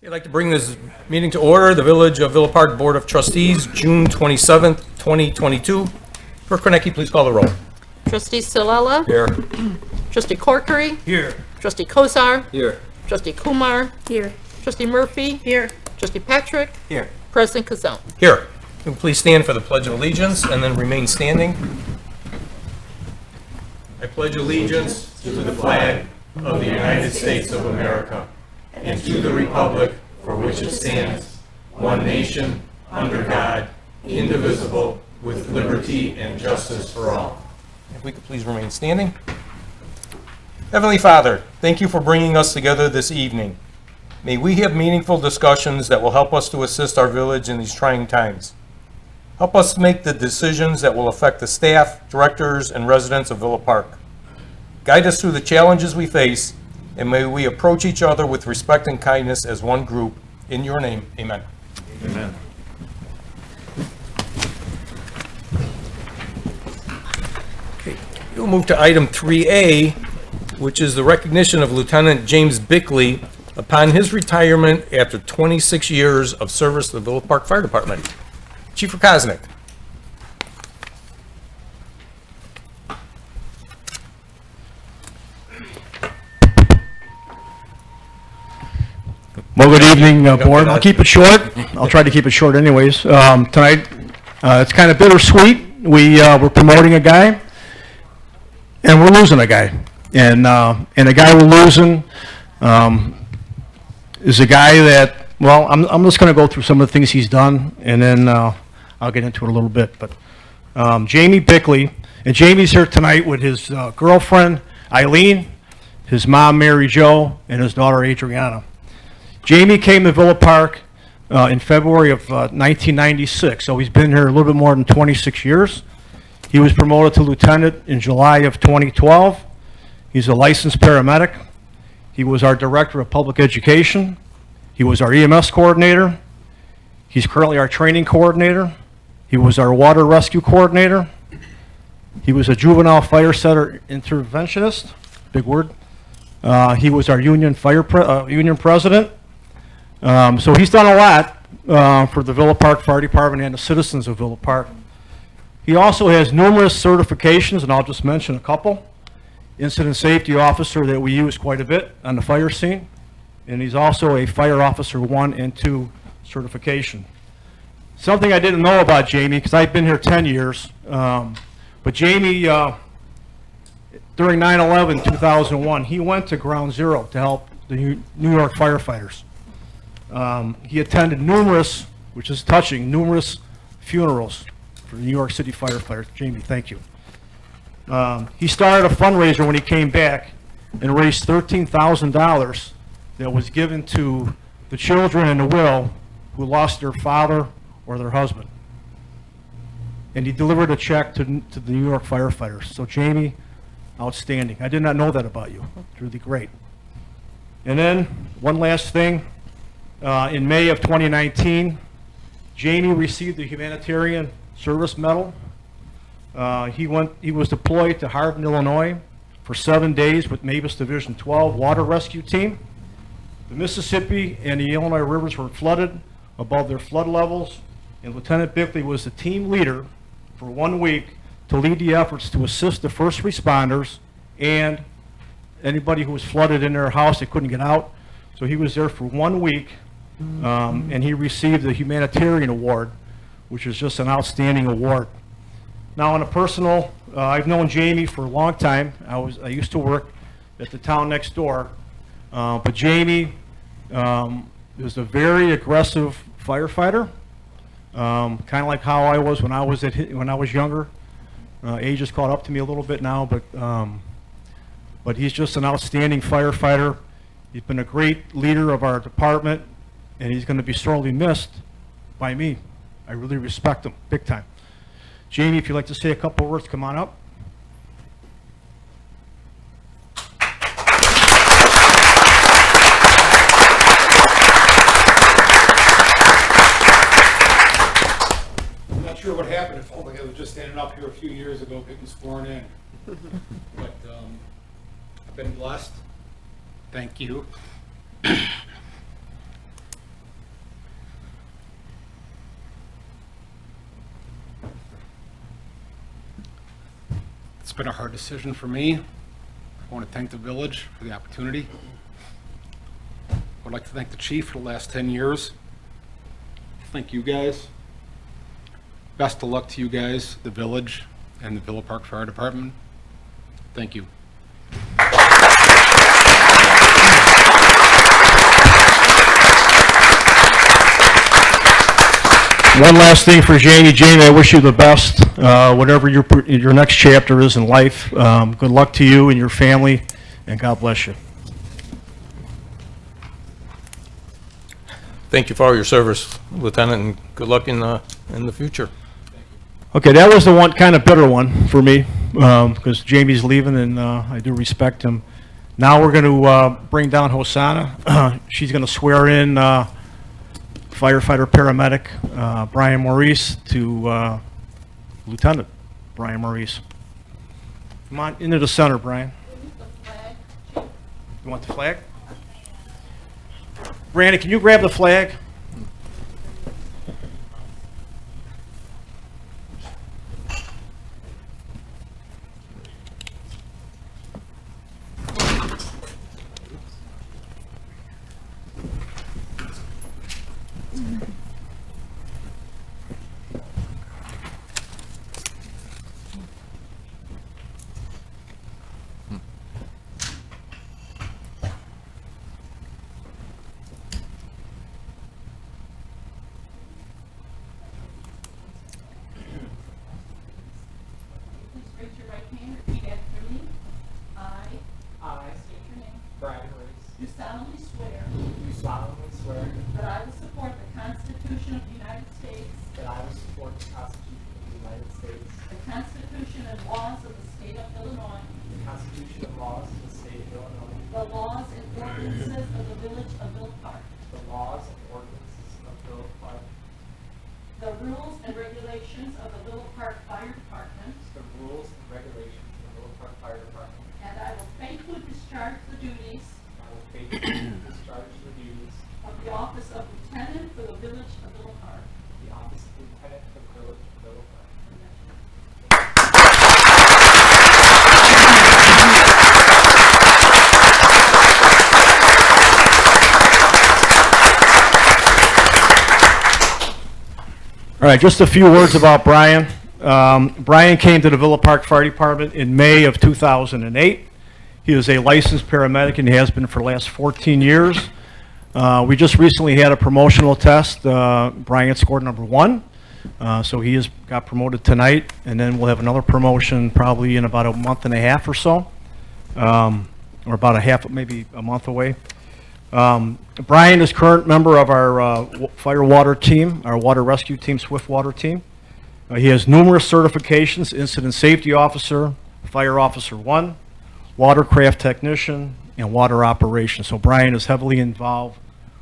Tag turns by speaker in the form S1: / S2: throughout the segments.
S1: I'd like to bring this meeting to order. The Village of Villa Park Board of Trustees, June 27th, 2022. Clerk Kornecki, please call the roll.
S2: Trustee Silella?
S1: Here.
S2: Trustee Corkery?
S1: Here.
S2: Trustee Kozar?
S1: Here.
S2: Trustee Kumar?
S3: Here.
S2: Trustee Murphy? Here. Trustee Patrick?
S1: Here.
S2: President Kazone?
S1: Here. You can please stand for the Pledge of Allegiance and then remain standing. I pledge allegiance to the flag of the United States of America and to the republic for which it stands, one nation, under God, indivisible, with liberty and justice for all. If we could please remain standing. Heavenly Father, thank you for bringing us together this evening. May we have meaningful discussions that will help us to assist our village in these trying times. Help us make the decisions that will affect the staff, directors, and residents of Villa Park. Guide us through the challenges we face, and may we approach each other with respect and kindness as one group. In your name, amen.
S4: Amen.
S1: Okay, we'll move to item 3A, which is the recognition of Lieutenant James Bickley upon his retirement after 26 years of service to the Villa Park Fire Department. Chief Rukosnik.
S4: Well, good evening, Board. I'll keep it short. I'll try to keep it short anyways. Tonight, it's kind of bittersweet. We're promoting a guy, and we're losing a guy. And the guy we're losing is a guy that, well, I'm just going to go through some of the things he's done, and then I'll get into it a little bit. But Jamie Bickley, and Jamie's here tonight with his girlfriend, Eileen, his mom, Mary Jo, and his daughter, Adriana. Jamie came to Villa Park in February of 1996, so he's been here a little bit more than 26 years. He was promoted to lieutenant in July of 2012. He's a licensed paramedic. He was our director of public education. He was our EMS coordinator. He's currently our training coordinator. He was our water rescue coordinator. He was a juvenile fire center interventionist, big word. He was our union president. So he's done a lot for the Villa Park Fire Department and the citizens of Villa Park. He also has numerous certifications, and I'll just mention a couple. Incident safety officer that we use quite a bit on the fire scene, and he's also a fire officer 1 and 2 certification. Something I didn't know about Jamie, because I've been here 10 years, but Jamie, during 9/11 2001, he went to Ground Zero to help the New York firefighters. He attended numerous, which is touching, numerous funerals for New York City firefighters. Jamie, thank you. He started a fundraiser when he came back and raised $13,000 that was given to the children in the will who lost their father or their husband. And he delivered a check to the New York firefighters. So Jamie, outstanding. I did not know that about you. It's really great. And then one last thing. In May of 2019, Jamie received the Humanitarian Service Medal. He was deployed to Hardin, Illinois for 7 days with Mavis Division 12 Water Rescue Team. The Mississippi and the Illinois rivers were flooded above their flood levels, and Lieutenant Bickley was the team leader for 1 week to lead the efforts to assist the first responders and anybody who was flooded in their house that couldn't get out. So he was there for 1 week, and he received the Humanitarian Award, which is just an outstanding award. Now, on a personal, I've known Jamie for a long time. I used to work at the town next door, but Jamie is a very aggressive firefighter, kind of like how I was when I was younger. Age has caught up to me a little bit now, but he's just an outstanding firefighter. He's been a great leader of our department, and he's going to be sorely missed by me. I really respect him, big time. Jamie, if you'd like to say a couple words, come on up.
S5: I'm not sure what happened. It felt like I was just standing up here a few years ago getting sworn in. But I've been blessed. Thank you. been a hard decision for me. I want to thank the village for the opportunity. I would like to thank the chief for the last 10 years. Thank you guys. Best of luck to you guys, the village, and the Villa Park Fire Department. Thank you.
S4: One last thing for Jamie. Jamie, I wish you the best, whatever your next chapter is in life. Good luck to you and your family, and God bless you.
S1: Thank you for all your service, Lieutenant, and good luck in the future.
S4: Okay, that was the one kind of bitter one for me, because Jamie's leaving, and I do respect him. Now we're going to bring down Hosanna. She's going to swear in firefighter paramedic Brian Maurice to Lieutenant Brian Maurice. Come on into the center, Brian. You want the flag? Brandon, can you grab the flag?
S3: Raise your right hand, repeat after me. I state your name.
S6: Brian Maurice,
S3: Do solemnly swear
S6: do solemnly swear
S3: that I will support the Constitution of the United States,
S6: that I will support the Constitution of the United States,
S3: the Constitution and laws of the state of Illinois,
S6: the Constitution and laws of the state of Illinois,
S3: the laws and ordinances of the village of Mill Park,
S6: the laws and ordinances of Villa Park,
S3: the rules and regulations of the Mill Park Fire Department,
S6: the rules and regulations of the Villa Park Fire Department,
S3: and I will faithfully discharge the duties
S6: and I will faithfully discharge the duties
S3: of the office of lieutenant for the village of Mill Park.
S6: of the office of lieutenant for the village of Villa Park.
S4: All right, just a few words about Brian. Brian came to the Villa Park Fire Department in May of 2008. He is a licensed paramedic and he has been for the last 14 years. We just recently had a promotional test. Brian scored number 1, so he got promoted tonight, and then we'll have another promotion probably in about a month and a half or so, or about a half, maybe a month away. Brian is current member of our fire water team, our water rescue team, Swift Water team. He has numerous certifications: Incident Safety Officer, Fire Officer 1, Watercraft Technician, and Water Operations. So Brian is heavily involved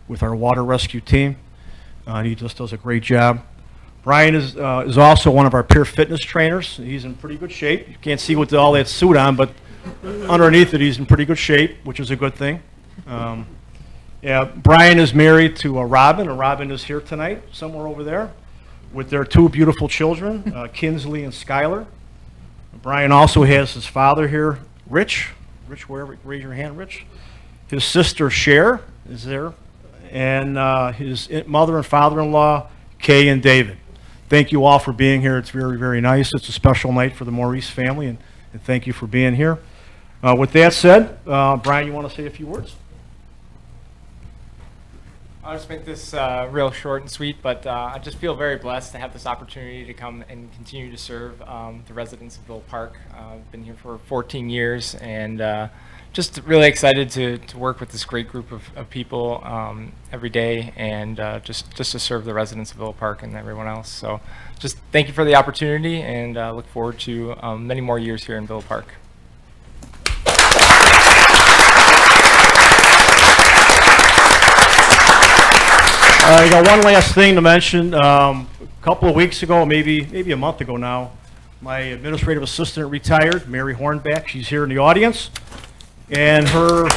S4: with our water rescue team. He just does a great job. Brian is also one of our peer fitness trainers. He's in pretty good shape. You can't see with all that suit on, but underneath it, he's in pretty good shape, which is a good thing. Yeah, Brian is married to Robin, and Robin is here tonight, somewhere over there, with their 2 beautiful children, Kinsley and Skylar. Brian also has his father here, Rich. Rich, raise your hand, Rich. His sister, Cher, is there, and his mother and father-in-law, Kay and David. Thank you all for being here. It's very, very nice. It's a special night for the Maurice family, and thank you for being here. With that said, Brian, you want to say a few words?
S6: I'll just make this real short and sweet, but I just feel very blessed to have this opportunity to come and continue to serve the residents of Villa Park. I've been here for 14 years, and just really excited to work with this great group of people every day, and just to serve the residents of Villa Park and everyone else. So just thank you for the opportunity, and look forward to many more years here in Villa Park.
S4: I got one last thing to mention. A couple of weeks ago, maybe a month ago now, my administrative assistant retired, Mary Hornback. She's here in the audience. And Mary,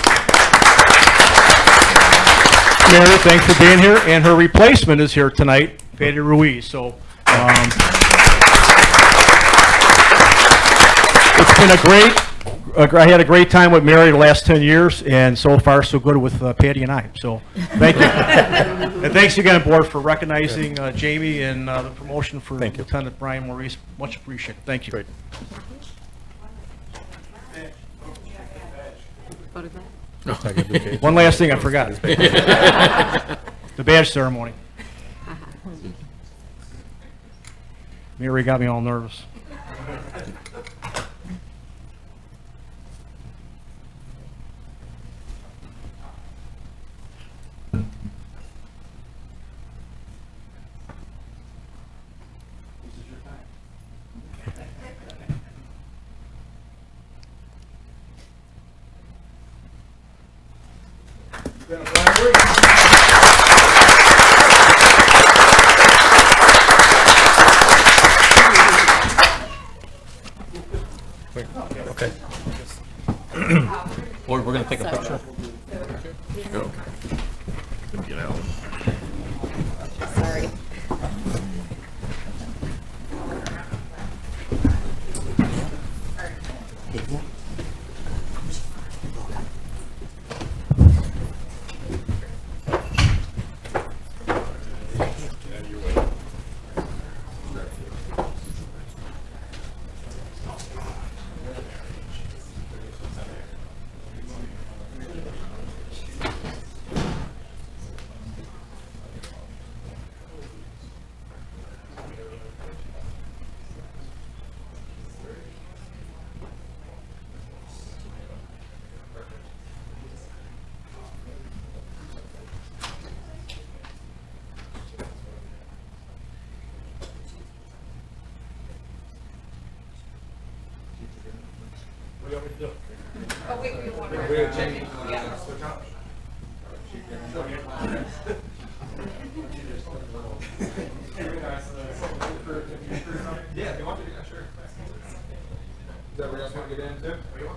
S4: thanks for being here. And her replacement is here tonight, Patty Ruiz. So it's I had a great time with Mary the last 10 years, and so far so good with Patty and I. So thank you. And thanks again, board, for recognizing Jamie and the promotion for Lieutenant Brian Maurice. Much appreciated. Thank you. One last thing I forgot. The badge ceremony. Mary got me all nervous.
S1: Okay. We're going to take a picture. Go. Get out.
S2: Sorry.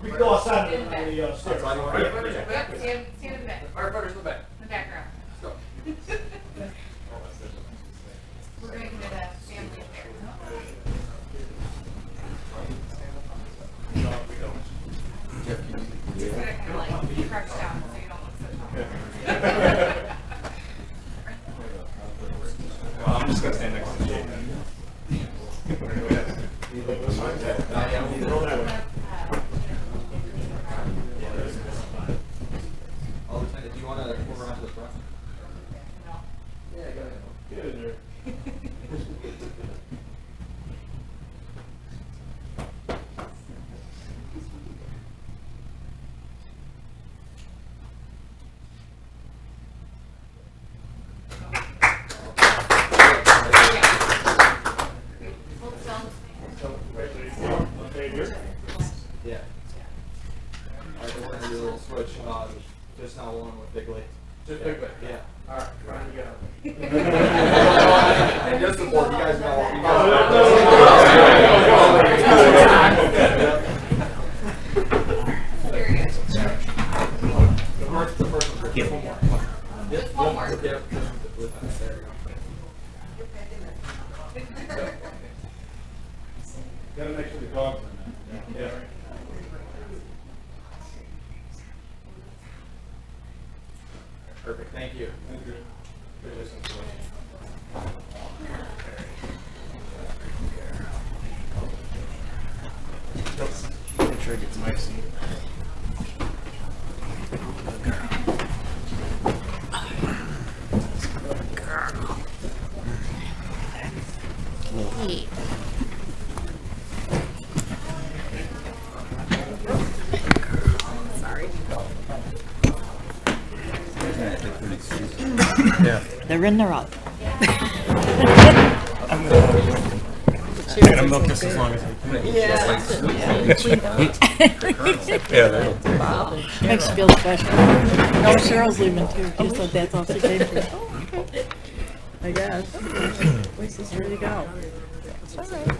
S4: We can go outside and the stairs.
S3: Stand in the back.
S5: Our photos in the back.
S3: In the background.
S5: Let's
S3: We're going to get a family affair. Just gonna kind of like crouch down so you don't look so tall.
S6: I'm just going to stand next to Jay.
S5: Do you want to move around to the front? Yeah, go ahead. Get in there. Yeah. All right, we're going to do a little switch. Just now one with Big Lake. Just Big Lake? Yeah. All right, Ryan, you got it. And just the board, you guys know what we got. The first one. Just one more.
S3: Just one more.
S5: Yep. There we go.
S4: Gotta make sure the dogs are in there. Yeah.
S5: Perfect, thank you.
S1: Make sure it gets my seat.
S7: They're in, they're out.
S1: I'm going to milk this as long as I can.
S7: Makes you feel special. No, Cheryl's leaving too. She said that's all she came for. Oh, okay. I guess. Lisa's ready to go. All right.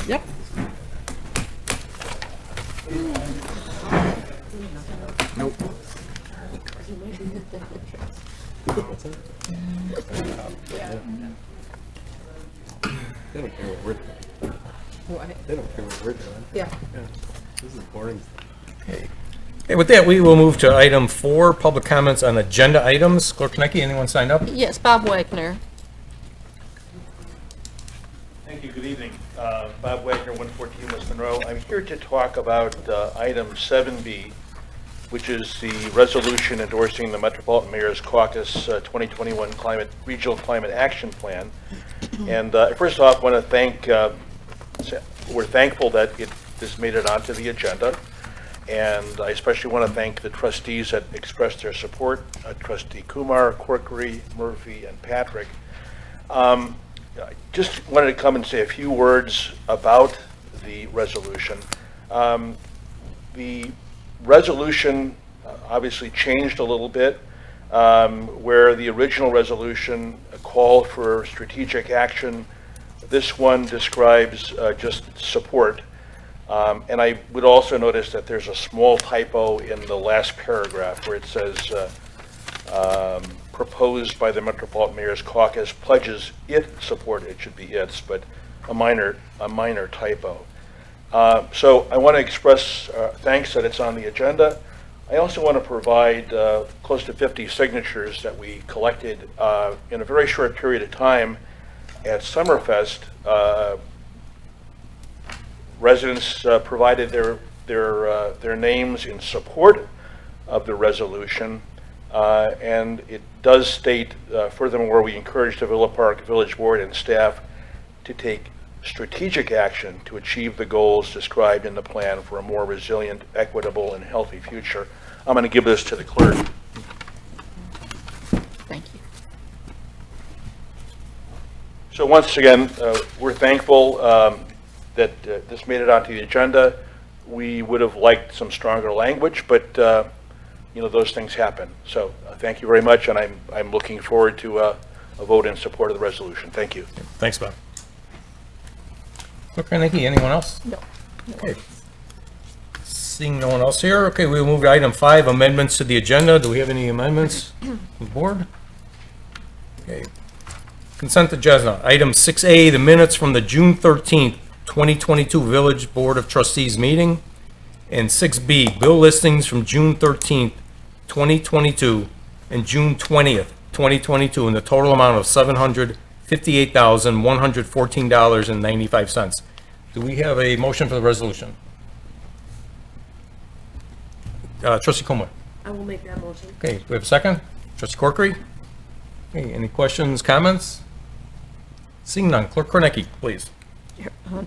S7: Yep.
S1: Nope. They don't care what we're doing.
S2: Yeah.
S1: This is boring. Okay, with that, we will move to item 4, public comments on agenda items. Clerk Konecki, anyone signed up?
S2: Yes, Bob Wagner.
S8: Thank you. Good evening. Bob Wagner, 114 West Monroe. I'm here to talk about item 7B, which is the resolution endorsing the Metropolitan Mayor's Caucus 2021 Regional Climate Action Plan. And first off, I want to thank, we're thankful that this made it onto the agenda. And I especially want to thank the trustees that expressed their support, Trustee Kumar, Corkery, Murphy, and Patrick. I just wanted to come and say a few words about the resolution. The resolution obviously changed a little bit, where the original resolution called for strategic action. This one describes just support. And I would also notice that there's a small typo in the last paragraph where it says proposed by the Metropolitan Mayor's Caucus pledges it support. It should be its, but a minor typo. So I want to express thanks that it's on the agenda. I also want to provide close to 50 signatures that we collected in a very short period of time at Summerfest. Residents provided their names in support of the resolution, and it does state, furthermore, we encourage the Villa Park Village Board and staff to take strategic action to achieve the goals described in the plan for a more resilient, equitable, and healthy future. I'm going to give this to the clerk.
S2: Thank you.
S8: So once again, we're thankful that this made it onto the agenda. We would have liked some stronger language, but you know, those things happen. So thank you very much, and I'm looking forward to a vote in support of the resolution. Thank you.
S1: Thanks, Bob. Clerk Konecki, anyone else?
S2: No.
S1: Okay. Seeing no one else here, okay, we'll move to item 5, amendments to the agenda. Do we have any amendments from the board? Okay. Consent agenda. Item 6A, the minutes from the June 13th, 2022 Village Board of Trustees meeting. And 6B, bill listings from June 13th, 2022 and June 20th, 2022 in the total amount of $758,114.95. Do we have a motion for the resolution? Trustee Kumar.
S7: I will make that motion.
S1: Okay, do we have a second? Trustee Corkery? Okay, any questions, comments? Seeing none, Clerk Konecki, please.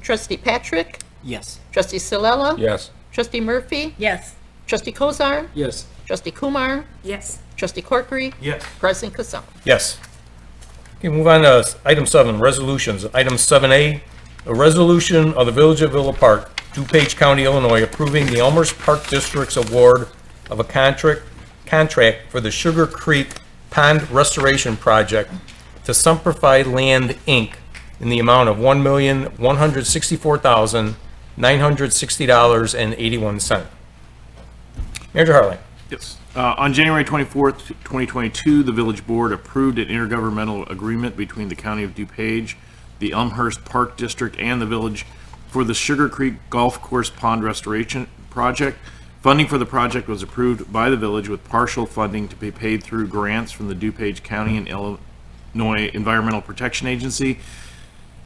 S2: Trustee Patrick?
S9: Yes.
S2: Trustee Silella?
S1: Yes.
S2: Trustee Murphy?
S7: Yes.
S2: Trustee Kozar?
S9: Yes.
S2: Trustee Kumar?
S7: Yes.
S2: Trustee Corkery?
S9: Yes.
S2: President Kasson.
S1: Yes. Okay, move on to item 7, resolutions. Item 7A, a resolution of the Village of Villa Park, Dupage County, Illinois, approving the Elmers Park District's award of a contract for the Sugar Creek Pond Restoration Project to Simplify Land, Inc. in the amount of $1,164,960.81. Manager Harley.
S10: Yes. On January 24th, 2022, the Village Board approved an intergovernmental agreement between the County of DuPage, the Elmhurst Park District, and the Village for the Sugar Creek Golf Course Pond Restoration Project. Funding for the project was approved by the Village, with partial funding to be paid through grants from the DuPage County and Illinois Environmental Protection Agency,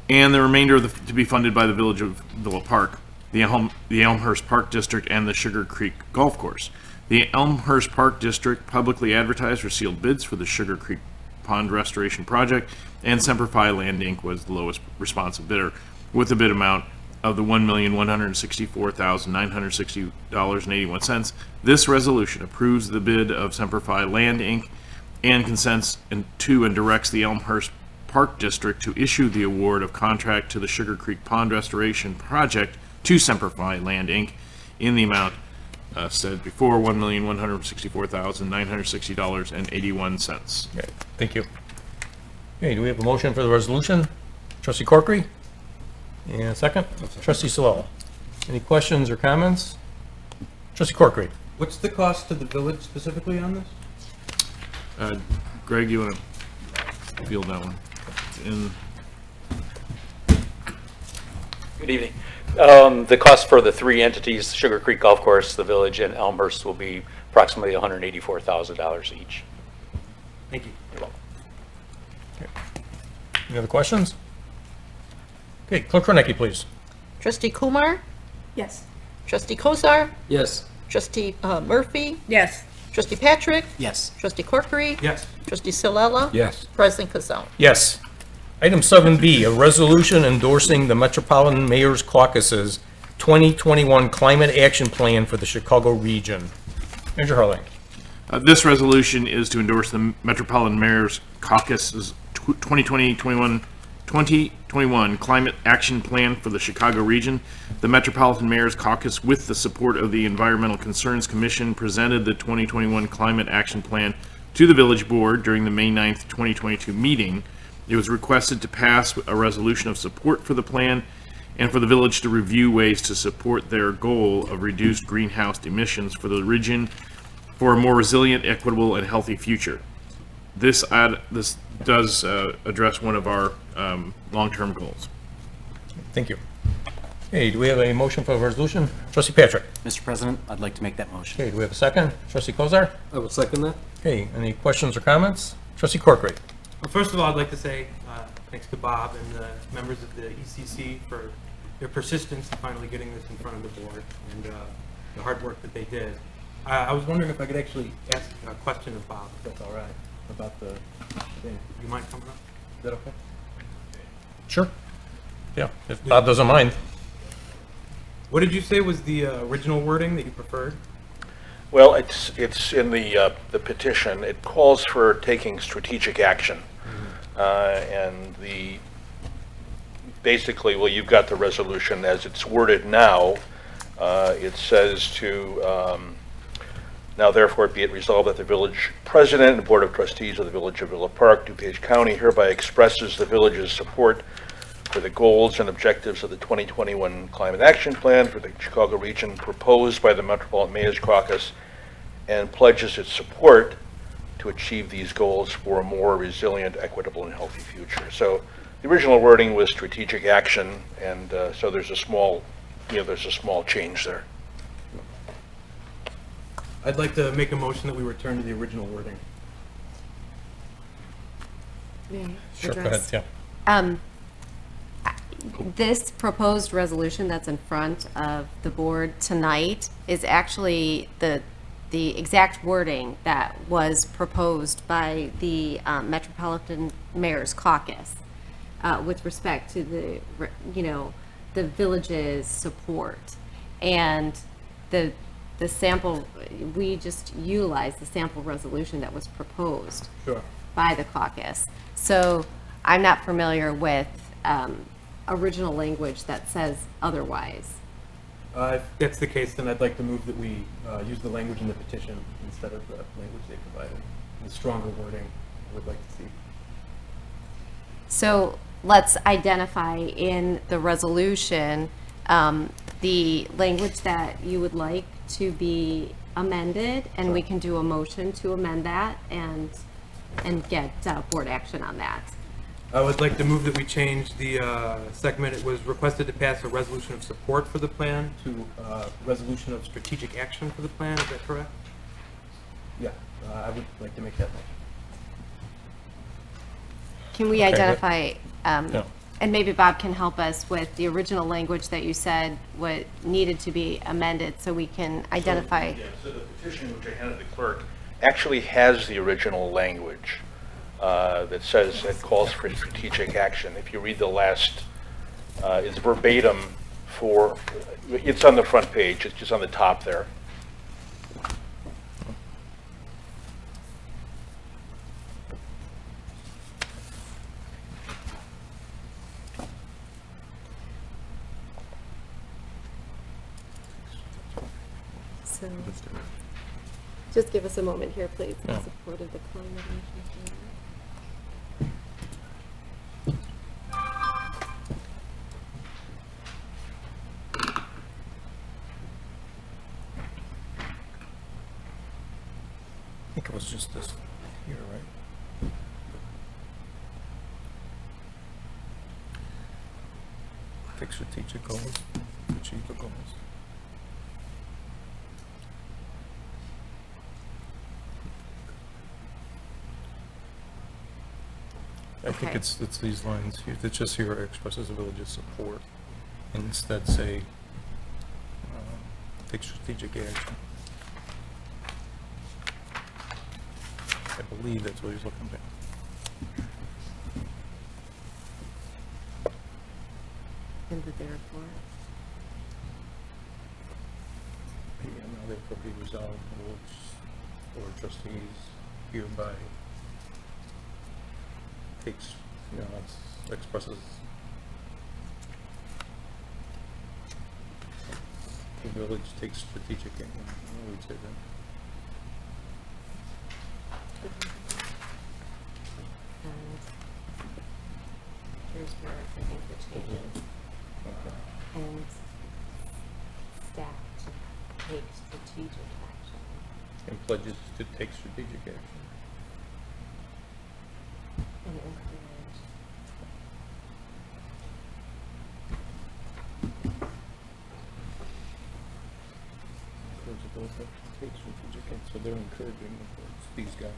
S10: and the remainder to be funded by the Village of Villa Park, the Elmhurst Park District, and the Sugar Creek Golf Course. The Elmhurst Park District publicly advertised for sealed bids for the Sugar Creek Pond Restoration Project, and Simplify Land, Inc. was the lowest responsive bidder, with a bid amount of the $1,164,960.81. This resolution approves the bid of Simplify Land, Inc. and consents to and directs the Elmhurst Park District to issue the award of contract to the Sugar Creek Pond Restoration Project to Simplify Land, Inc. in the amount said before, $1,164,960.81.
S1: Okay, thank you. Okay, do we have a motion for the resolution? Trustee Corkery? And a second? Trustee Silella. Any questions or comments? Trustee Corkery?
S9: What's the cost to the village specifically on this?
S10: Greg, you want to field that one?
S11: Good evening. The cost for the three entities, Sugar Creek Golf Course, the Village, and Elmers, will be approximately $184,000 each.
S9: Thank you.
S11: You're welcome.
S1: Any other questions? Okay, Clerk Kornecki, please.
S2: Trustee Kumar?
S3: Yes.
S2: Trustee Kozar?
S9: Yes.
S2: Trustee Murphy?
S7: Yes.
S2: Trustee Patrick?
S9: Yes.
S2: Trustee Corkery?
S9: Yes.
S2: Trustee Silella?
S9: Yes.
S2: President Kazal?
S1: Yes. Item 7B, a resolution endorsing the Metropolitan Mayor's Caucus's 2021 Climate Action Plan for the Chicago region. Manager Harling.
S10: This resolution is to endorse the Metropolitan Mayor's Caucus's 2021 Climate Action Plan for the Chicago region. The Metropolitan Mayor's Caucus, with the support of the Environmental Concerns Commission, presented the 2021 Climate Action Plan to the Village Board during the May 9th, 2022 meeting. It was requested to pass a resolution of support for the plan and for the village to review ways to support their goal of reduced greenhouse emissions for the region for a more resilient, equitable, and healthy future. This does address one of our long-term goals.
S1: Thank you. Hey, do we have a motion for the resolution? Trustee Patrick.
S9: Mr. President, I'd like to make that motion.
S1: Okay, do we have a second? Trustee Kozar?
S9: I will second that.
S1: Okay, any questions or comments? Trustee Corkery.
S12: Well, first of all, I'd like to say thanks to Bob and the members of the ECC for their persistence in finally getting this in front of the board and the hard work that they did. I was wondering if I could actually ask a question of Bob, if that's all right, about the thing. You mind coming up? Is that okay?
S1: Sure. Yeah, if Bob doesn't mind.
S12: What did you say was the original wording that you preferred?
S8: Well, it's in the petition. It calls for taking strategic action. And basically, well, you've got the resolution as it's worded now. It says to, now therefore be it resolved that the village president and board of trustees of the Village of Villa Park, Dupage County, hereby expresses the village's support for the goals and objectives of the 2021 Climate Action Plan for the Chicago region proposed by the Metropolitan Mayor's Caucus, and pledges its support to achieve these goals for a more resilient, equitable, and healthy future. So the original wording was strategic action, and so there's a small, there's a small change there.
S12: I'd like to make a motion that we return to the original wording.
S1: Sure, go ahead, yeah.
S13: This proposed resolution that's in front of the board tonight is actually the exact wording that was proposed by the Metropolitan Mayor's Caucus with respect to the village's support. And the sample, we just utilized the sample resolution that was proposed by the caucus. So I'm not familiar with original language that says otherwise.
S12: If that's the case, then I'd like to move that we use the language in the petition instead of the language they provided. The stronger wording I would like to see.
S13: So let's identify in the resolution the language that you would like to be amended, and we can do a motion to amend that and get board action on that.
S12: I would like to move that we change the segment. It was requested to pass a resolution of support for the plan to resolution of strategic action for the plan. Is that correct? Yeah, I would like to make that motion.
S13: Can we identify, and maybe Bob can help us with the original language that you said what needed to be amended so we can identify.
S8: So the petition, which I handed the clerk, actually has the original language. That says it calls for strategic action. If you read the last, it's verbatim for, it's on the front page, it's just on the top there.
S13: So, just give us a moment here, please, in support of the climate action plan.
S1: I think it was just this here, right?
S12: Take strategic goals, achieve the goals. I think
S13: Okay.
S12: it's these lines here, it's just here expresses the village's support, and instead say, take strategic action. I believe that's what he's looking at.
S13: And the therefore.
S12: Yeah, now therefore be resolved, the board of trustees hereby takes, expresses the village takes strategic action. I would say that.
S13: And here's where I think the changes. And staff to take strategic action.
S12: And pledges to take strategic action.
S13: And encourage.
S12: Encourage the village to take strategic action. So they're encouraging these guys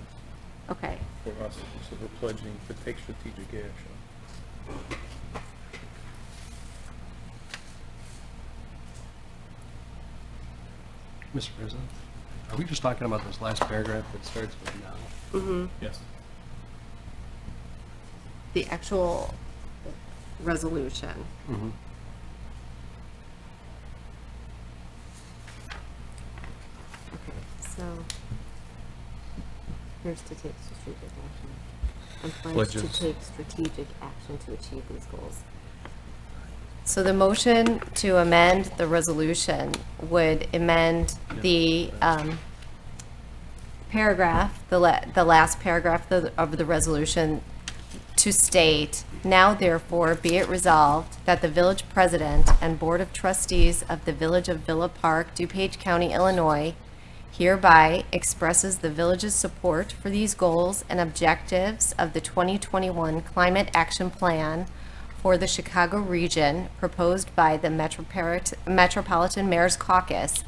S13: Okay.
S12: for us. So we're pledging to take strategic action.
S9: Mr. President, are we just talking about this last paragraph that starts with now?
S13: Mm-hmm.
S12: Yes.
S13: The actual resolution.
S9: Mm-hmm.
S13: Okay, so here's to take strategic action. And pledge to
S12: Pledges.
S13: take strategic action to achieve these goals. So the motion to amend the resolution would amend the paragraph, the last paragraph of the resolution to state, now therefore be it resolved that the village president and board of trustees of the village of Villa Park, Dupage County, Illinois, hereby expresses the village's support for these goals and objectives of the 2021 Climate Action Plan for the Chicago region proposed by the Metropolitan Mayor's Caucus,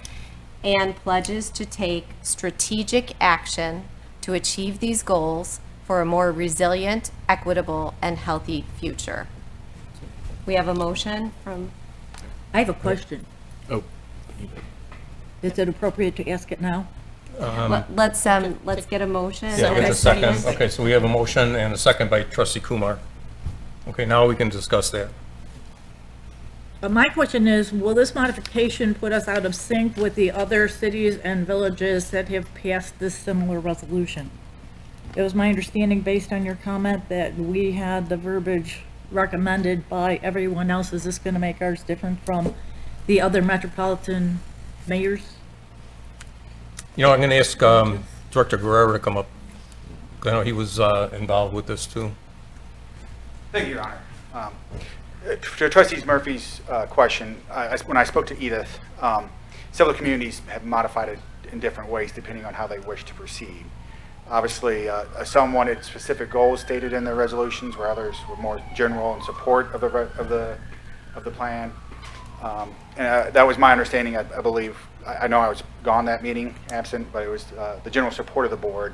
S13: and pledges to take strategic action to achieve these goals for a more resilient, equitable, and healthy future. We have a motion from,
S7: I have a question.
S12: Oh.
S7: Is it appropriate to ask it now?
S13: let's get a motion.
S12: Yeah,
S13: and
S12: get
S13: a
S12: the second.
S13: second.
S12: Okay, so we have a motion and a second by trustee Kumar. Okay, now we can discuss that.
S7: My question is, will this modification put us out of sync with the other cities and villages that have passed this similar resolution? It was my understanding, based on your comment, that we had the verbiage recommended by everyone else. Is this going to make ours different from the other metropolitan mayors?
S12: I'm going to ask Director Guerrero to come up. I know he was involved with this too.
S14: Thank you, Your Honor. To Trustee Murphy's question, when I spoke to Edith, several communities have modified it in different ways depending on how they wish to proceed. Obviously, some wanted specific goals stated in their resolutions, where others were more general in support of the plan. And that was my understanding. I believe, I know I was gone that meeting, absent, but it was the general support of the board.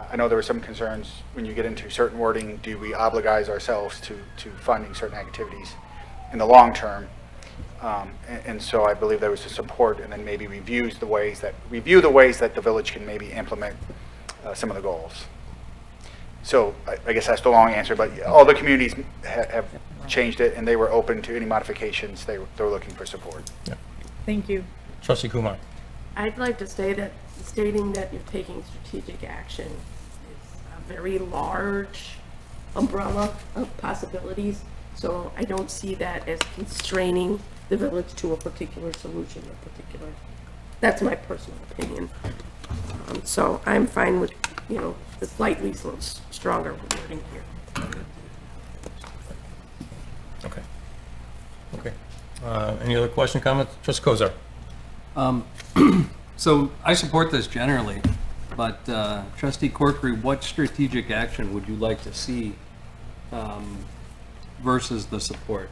S14: I know there were some concerns when you get into certain wording, do we oblige ourselves to funding certain activities in the long term? And so I believe there was a support, and then maybe review the ways that the village can maybe implement some of the goals. So I guess that's the long answer, but all the communities have changed it, and they were open to any modifications. They were looking for support.
S12: Yeah.
S7: Thank you.
S12: Trustee Kumar.
S3: I'd like to say that stating that you're taking strategic action is a very large umbrella of possibilities. So I don't see that as constraining the village to a particular solution or particular. That's my personal opinion. So I'm fine with, the slightly stronger wording here.
S12: Okay. Okay. Any other question, comments? Trustee Kozar.
S9: So I support this generally, but Trustee Corkery, what strategic action would you like to see versus the support?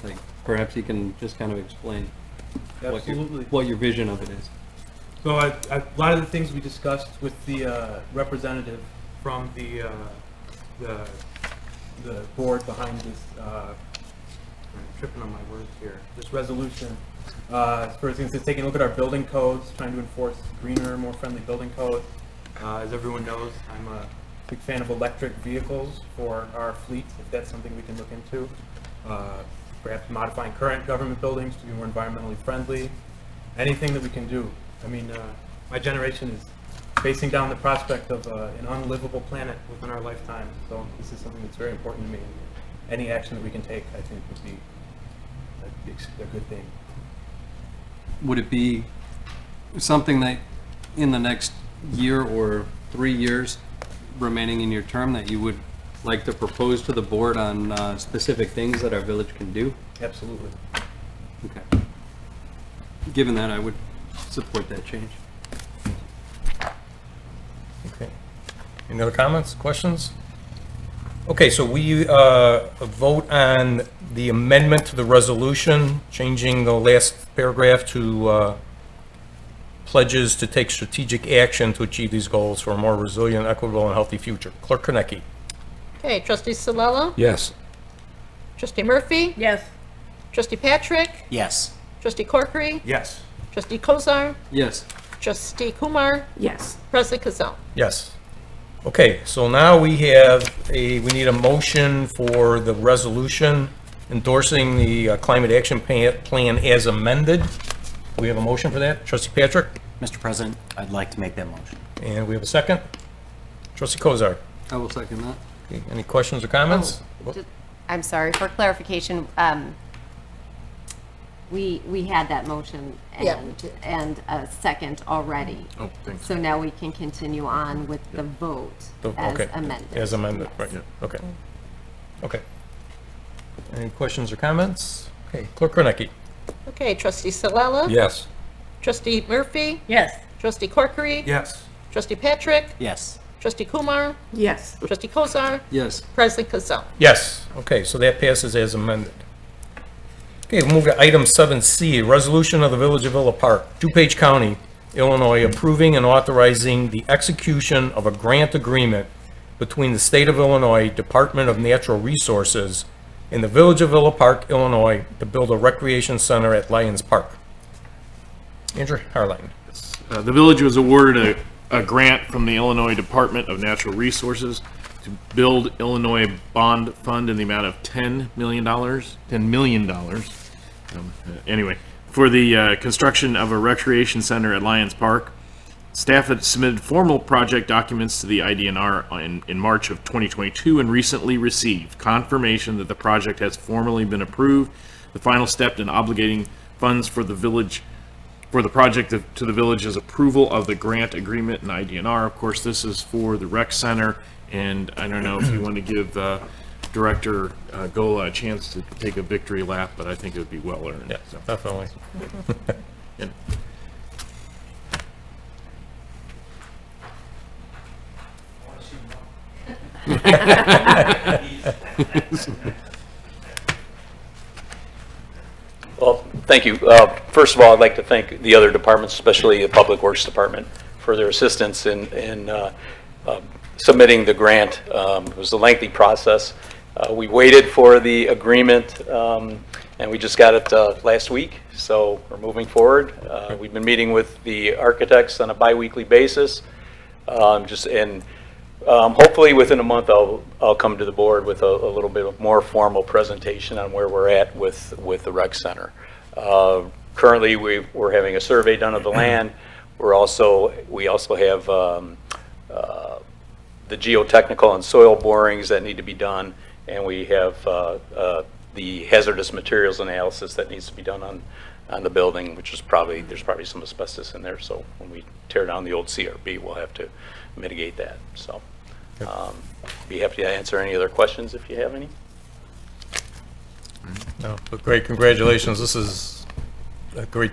S9: Like, perhaps you can just kind of explain
S12: Absolutely.
S9: what your vision of it is.
S12: So a lot of the things we discussed with the representative from the board behind this, I'm tripping on my words here, this resolution. For instance, it's taking a look at our building codes, trying to enforce greener, more friendly building code. As everyone knows, I'm a big fan of electric vehicles for our fleet, if that's something we can look into. Perhaps modifying current government buildings to be more environmentally friendly. Anything that we can do. I mean, my generation is facing down the prospect of an unlivable planet within our lifetime. So this is something that's very important to me. Any action that we can take, I think, would be a good thing.
S9: Would it be something that in the next year or 3 years remaining in your term that you would like to propose to the board on specific things that our village can do?
S12: Absolutely.
S9: Okay. Given that, I would support that change.
S1: Okay. Any other comments, questions? Okay, so we vote on the amendment to the resolution, changing the last paragraph to pledges to take strategic action to achieve these goals for a more resilient, equitable, and healthy future. Clerk Konecki.
S2: Okay, trustee Salella?
S10: Yes.
S2: Trustee Murphy?
S7: Yes.
S2: Trustee Patrick?
S15: Yes.
S2: Trustee Corkery?
S12: Yes.
S2: Trustee Kozar?
S9: Yes.
S2: Trustee Kumar?
S3: Yes.
S2: President Kazal?
S1: Yes. Okay, so now we need a motion for the resolution endorsing the climate action plan as amended. We have a motion for that. Trustee Patrick?
S15: Mr. President, I'd like to make that motion.
S1: And we have a second. Trustee Kozar?
S9: I will second that.
S1: Okay, any questions or comments?
S13: I'm sorry, for clarification, we had that motion
S2: Yeah.
S13: and a second already.
S1: Oh, thanks.
S13: So now we can continue on with the vote as
S1: Okay,
S13: amended.
S1: as amended, right, okay. Okay. Any questions or comments? Okay, Clerk Kornecki?
S2: Okay, trustee Salella?
S1: Yes.
S2: Trustee Murphy?
S7: Yes.
S2: Trustee Corkery?
S12: Yes.
S2: Trustee Patrick?
S15: Yes.
S2: Trustee Kumar?
S3: Yes.
S2: Trustee Kozar?
S9: Yes.
S2: President Kazal?
S1: Yes, okay, so that passes as amended. Okay, we'll move to item 7C, resolution of the Village of Villa Park, DuPage County, Illinois, approving and authorizing the execution of a grant agreement between the State of Illinois Department of Natural Resources and the Village of Villa Park, Illinois, to build a recreation center at Lions Park. Andrew Harline.
S10: The village was awarded a grant from the Illinois Department of Natural Resources to build Illinois bond fund in the amount of $10 million. Anyway, for the construction of a recreation center at Lions Park. Staff had submitted formal project documents to the IDNR in March of 2022 and recently received confirmation that the project has formally been approved. The final step in obligating funds for the village, for the project to the village is approval of the grant agreement and IDNR. Of course, this is for the rec center, and I don't know if you want to give Director Gola a chance to take a victory lap, but I think it would be well earned.
S1: Yeah, definitely.
S10: And
S11: Well, thank you. First of all, I'd like to thank the other departments, especially the Public Works Department, for their assistance in submitting the grant. It was a lengthy process. We waited for the agreement, and we just got it last week, so we're moving forward. We've been meeting with the architects on a bi-weekly basis. Hopefully within a month, I'll come to the board with a little bit of more formal presentation on where we're at with the rec center. Currently, we're having a survey done of the land. We also have the geotechnical and soil borings that need to be done, and we have the hazardous materials analysis that needs to be done on the building, which is there's probably some asbestos in there. So when we tear down the old CRB, we'll have to mitigate that. So be happy to answer any other questions if you have any.
S1: No, but great, congratulations. This is a great,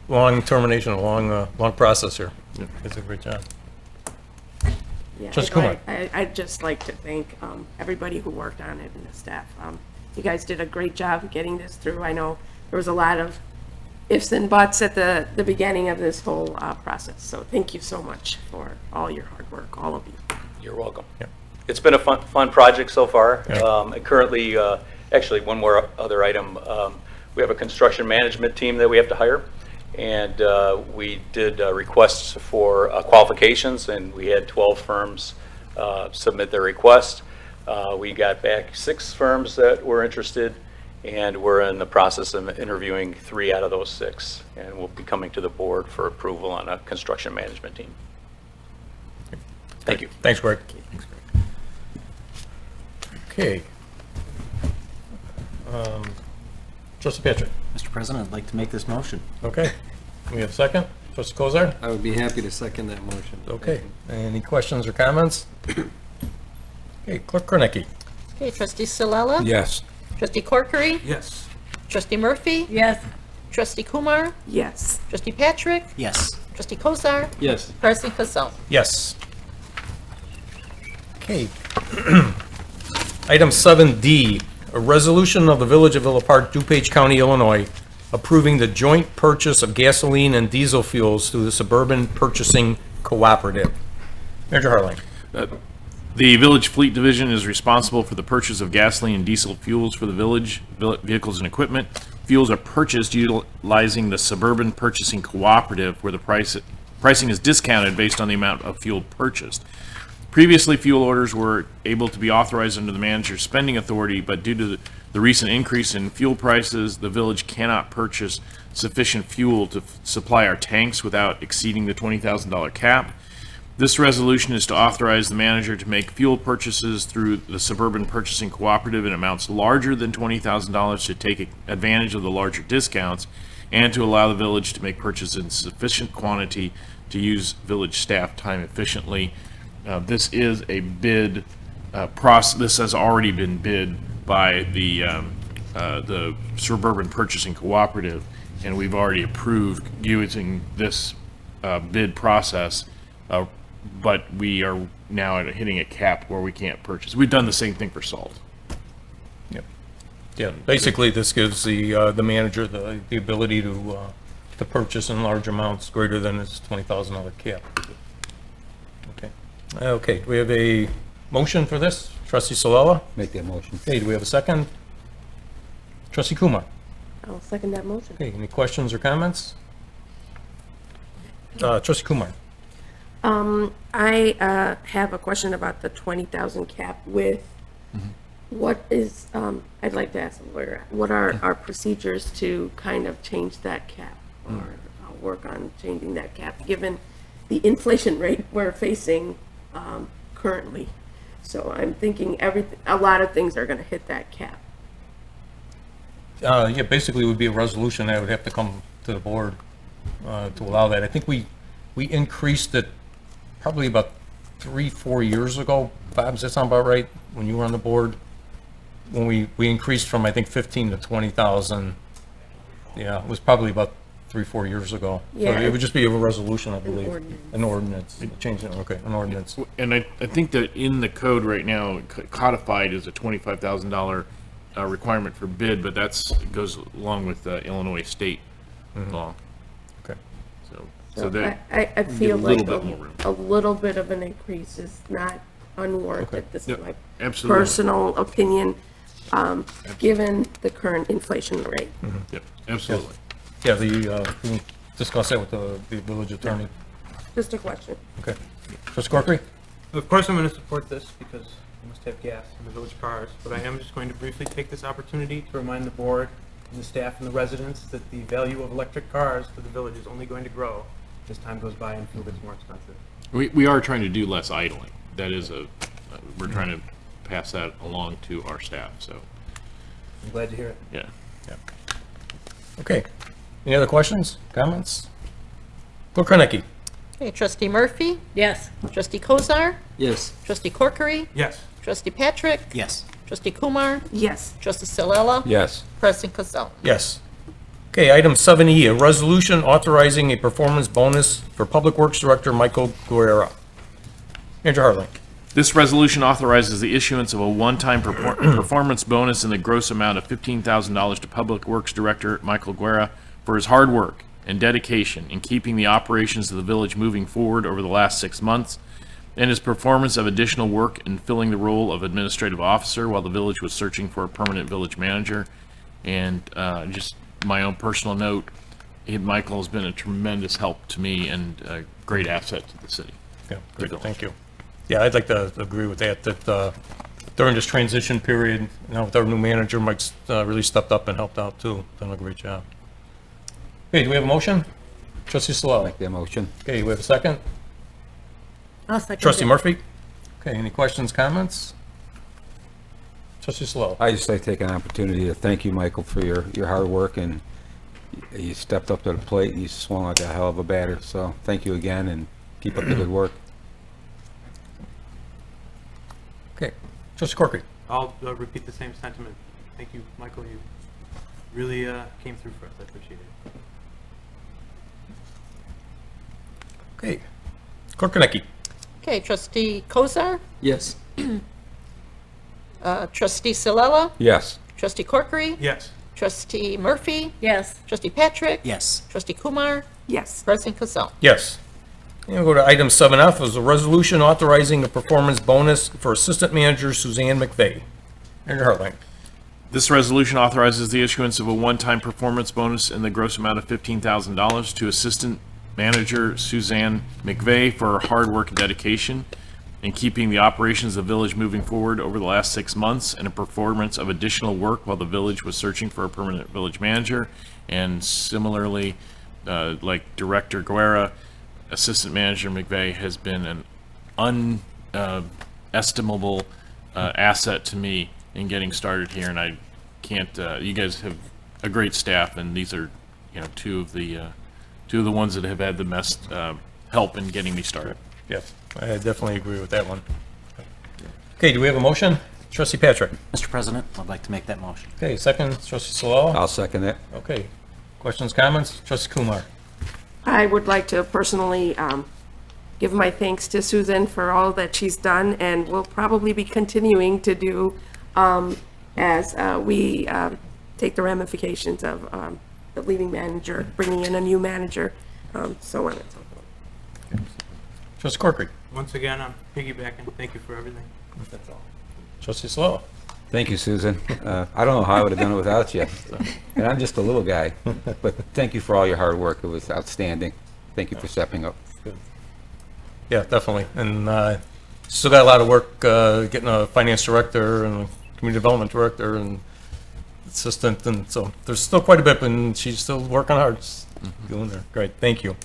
S1: long termination, a long process here. It's a great job.
S3: Yeah,
S1: Trustee Kumar.
S3: I'd just like to thank everybody who worked on it and the staff. You guys did a great job getting this through. I know there was a lot of ifs and buts at the beginning of this whole process. So thank you so much for all your hard work, all of you.
S11: You're welcome. It's been a fun project so far. And currently, actually, one more other item. We have a construction management team that we have to hire. And we did requests for qualifications, and we had 12 firms submit their request. We got back 6 firms that were interested, and we're in the process of interviewing 3 out of those 6. And we'll be coming to the board for approval on a construction management team. Thank you.
S1: Thanks, Greg. Okay. Trustee Patrick.
S15: Mr. President, I'd like to make this motion.
S1: Okay. We have a second? Trustee Kozar?
S9: I would be happy to second that motion.
S1: Okay. Any questions or comments? Okay, Clerk Kornecki.
S2: Okay, trustee Solella?
S10: Yes.
S2: Trustee Corkery?
S12: Yes.
S2: Trustee Murphy?
S7: Yes.
S2: Trustee Kumar?
S3: Yes.
S2: Trustee Patrick?
S15: Yes.
S2: Trustee Kozar?
S9: Yes.
S2: President Fasell.
S1: Yes. Okay. Item 7D, a resolution of the Village of Villa Park, Dupage County, Illinois, approving the joint purchase of gasoline and diesel fuels through the Suburban Purchasing Cooperative. Manager Harling.
S10: The Village Fleet Division is responsible for the purchase of gasoline and diesel fuels for the village vehicles and equipment. Fuels are purchased utilizing the Suburban Purchasing Cooperative, where the pricing is discounted based on the amount of fuel purchased. Previously, fuel orders were able to be authorized under the manager's spending authority, but due to the recent increase in fuel prices, the village cannot purchase sufficient fuel to supply our tanks without exceeding the $20,000 cap. This resolution is to authorize the manager to make fuel purchases through the Suburban Purchasing Cooperative in amounts larger than $20,000 to take advantage of the larger discounts, and to allow the village to make purchases in sufficient quantity to use village staff time efficiently. This is a bid process. This has already been bid by the Suburban Purchasing Cooperative, and we've already approved using this bid process. But we are now hitting a cap where we can't purchase. We've done the same thing for salt.
S1: Yep. Yeah, basically this gives the manager the ability to purchase in large amounts greater than his $20,000 cap. Okay. Okay, do we have a motion for this? Trustee Solella?
S15: Make that motion.
S1: Okay, do we have a second? Trustee Kumar?
S3: I'll second that motion.
S1: Okay, any questions or comments? Trustee Kumar?
S3: I have a question about the 20,000 cap with, what is, I'd like to ask the lawyer, what are our procedures to kind of change that cap or work on changing that cap, given the inflation rate we're facing currently? So I'm thinking a lot of things are going to hit that cap.
S1: Yeah, basically it would be a resolution that would have to come to the board to allow that. I think we increased it probably about 3-4 years ago. Bob, does that sound about right? When you were on the board? When we increased from, I think, 15 to 20,000. Yeah, it was probably about 3-4 years ago.
S3: Yeah.
S1: So it would just be a resolution, I believe.
S3: ordinance.
S1: An ordinance. Change it, okay, an ordinance.
S10: And I think that in the code right now, codified is a $25,000 requirement for bid, but that's goes along with Illinois state law.
S1: Okay.
S10: So that
S3: I
S10: give
S3: feel
S10: a little
S3: like
S10: bit more room.
S3: a little bit of an increase is not unwarranted.
S1: Okay.
S3: This
S10: Yep,
S3: is my
S10: absolutely.
S3: personal opinion, given the current inflation rate.
S10: Yep, absolutely.
S1: Yeah, we discussed that with the village attorney.
S3: Just a question.
S1: Okay. Trustee Corkery?
S12: Of course, I'm going to support this because we must have gas in the village cars, but I am just going to briefly take this opportunity to remind the board and the staff and the residents that the value of electric cars to the village is only going to grow as time goes by and fuel gets more expensive.
S10: We are trying to do less idling. That is we're trying to pass that along to our staff, so,
S12: I'm glad to hear it.
S10: yeah.
S1: Okay. Any other questions, comments? Clerk Kornecki?
S2: Okay, trustee Murphy?
S7: Yes.
S2: Trustee Kozar?
S9: Yes.
S2: Trustee Corkery?
S12: Yes.
S2: Trustee Patrick?
S15: Yes.
S2: Trustee Kumar?
S3: Yes.
S2: Trustee Solella?
S10: Yes.
S2: President Fasell.
S1: Yes. Okay, item 7E, a resolution authorizing a performance bonus for Public Works Director Michael Guerra. Manager Harling.
S10: This resolution authorizes the issuance of a one-time performance bonus in the gross amount of $15,000 to Public Works Director Michael Guerra for his hard work and dedication in keeping the operations of the village moving forward over the last 6 months, and his performance of additional work in filling the role of administrative officer while the village was searching for a permanent village manager. And just my own personal note, Michael has been a tremendous help to me and a great asset to the city.
S1: Yeah, great, thank you. Yeah, I'd like to agree with that, during this transition period, with our new manager, Mike's really stepped up and helped out too, done a great job. Okay, do we have a motion? Trustee Solano?
S15: Make that motion.
S1: Okay, we have a second?
S7: I'll second
S1: Trustee
S7: it.
S1: Murphy? Okay, any questions, comments? Trustee Solano?
S15: I just like to take an opportunity to thank you, Michael, for your hard work, and you stepped up to the plate and you swung like a hell of a batter. So thank you again, and keep up the good work.
S1: Okay, Trustee Corkery?
S12: I'll repeat the same sentiment. Thank you, Michael. You really came through for us. I appreciate it.
S1: Okay, Clerk Konecki?
S2: Okay, Trustee Kozar,
S9: Yes.
S2: Trustee Salella,
S15: Yes.
S2: Trustee Corkery,
S12: Yes.
S2: Trustee Murphy,
S7: Yes.
S2: Trustee Patrick,
S15: Yes.
S2: Trustee Kumar,
S3: Yes.
S2: President Casal.
S1: Yes. And we'll go to item 7F, is a resolution authorizing a performance bonus for Assistant Manager Suzanne McVeigh. Manager Hartline?
S10: This resolution authorizes the issuance of a one-time performance bonus in the gross amount of $15,000 to Assistant Manager Suzanne McVeigh for her hard work and dedication in keeping the operations of the village moving forward over the last 6 months and a performance of additional work while the village was searching for a permanent village manager. And similarly, like Director Guerra, Assistant Manager McVeigh has been an unestimable asset to me in getting started here, and I can't, you guys have a great staff, and these are, two of the ones that have had the best help in getting me started.
S1: Yes, I definitely agree with that one. Okay, do we have a motion? Trustee Patrick?
S15: Mr. President, I'd like to make that motion.
S1: Okay, second, Trustee Salala?
S15: I'll second it.
S1: Okay, questions, comments? Trustee Kumar?
S3: I would like to personally give my thanks to Susan for all that she's done and will probably be continuing to do as we take the ramifications of the leaving manager, bringing in a new manager, so on and so forth.
S1: Trustee Corkery?
S12: Once again, I'm piggybacking. Thank you for everything.
S1: That's all. Trustee Salala?
S15: Thank you, Susan. I don't know how I would have done it without you. And I'm just a little guy, but thank you for all your hard work. It was outstanding. Thank you for stepping up.
S1: Yeah, definitely. And still got a lot of work getting a finance director and a community development director and assistant, and so there's still quite a bit, and she's still working hard, doing there. Great, thank you.